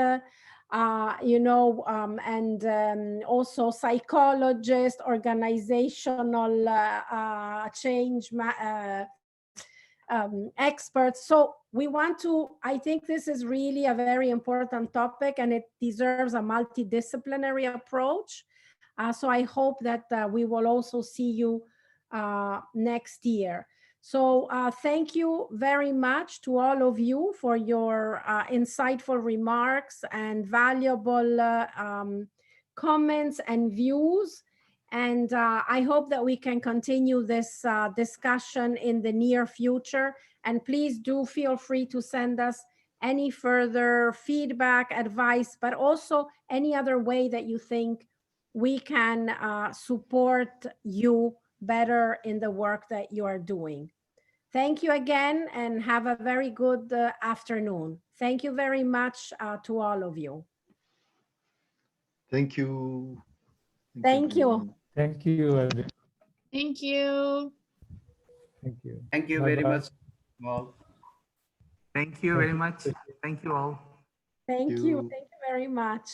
Speaker 1: you know, and also psychologists, organizational change experts. So we want to, I think this is really a very important topic and it deserves a multidisciplinary approach. So I hope that we will also see you next year. So thank you very much to all of you for your insightful remarks and valuable comments and views. And I hope that we can continue this discussion in the near future. And please do feel free to send us any further feedback, advice, but also any other way that you think we can support you better in the work that you are doing. Thank you again and have a very good afternoon. Thank you very much to all of you.
Speaker 2: Thank you.
Speaker 1: Thank you.
Speaker 2: everyone.
Speaker 6: Thank you, everyone.
Speaker 3: Thank you.
Speaker 6: Thank you.
Speaker 8: Thank you very
Speaker 6: Bye-bye.
Speaker 8: much, all.
Speaker 9: Thank you very much. Thank you all.
Speaker 1: Thank you.
Speaker 2: You.
Speaker 1: Thank you very much.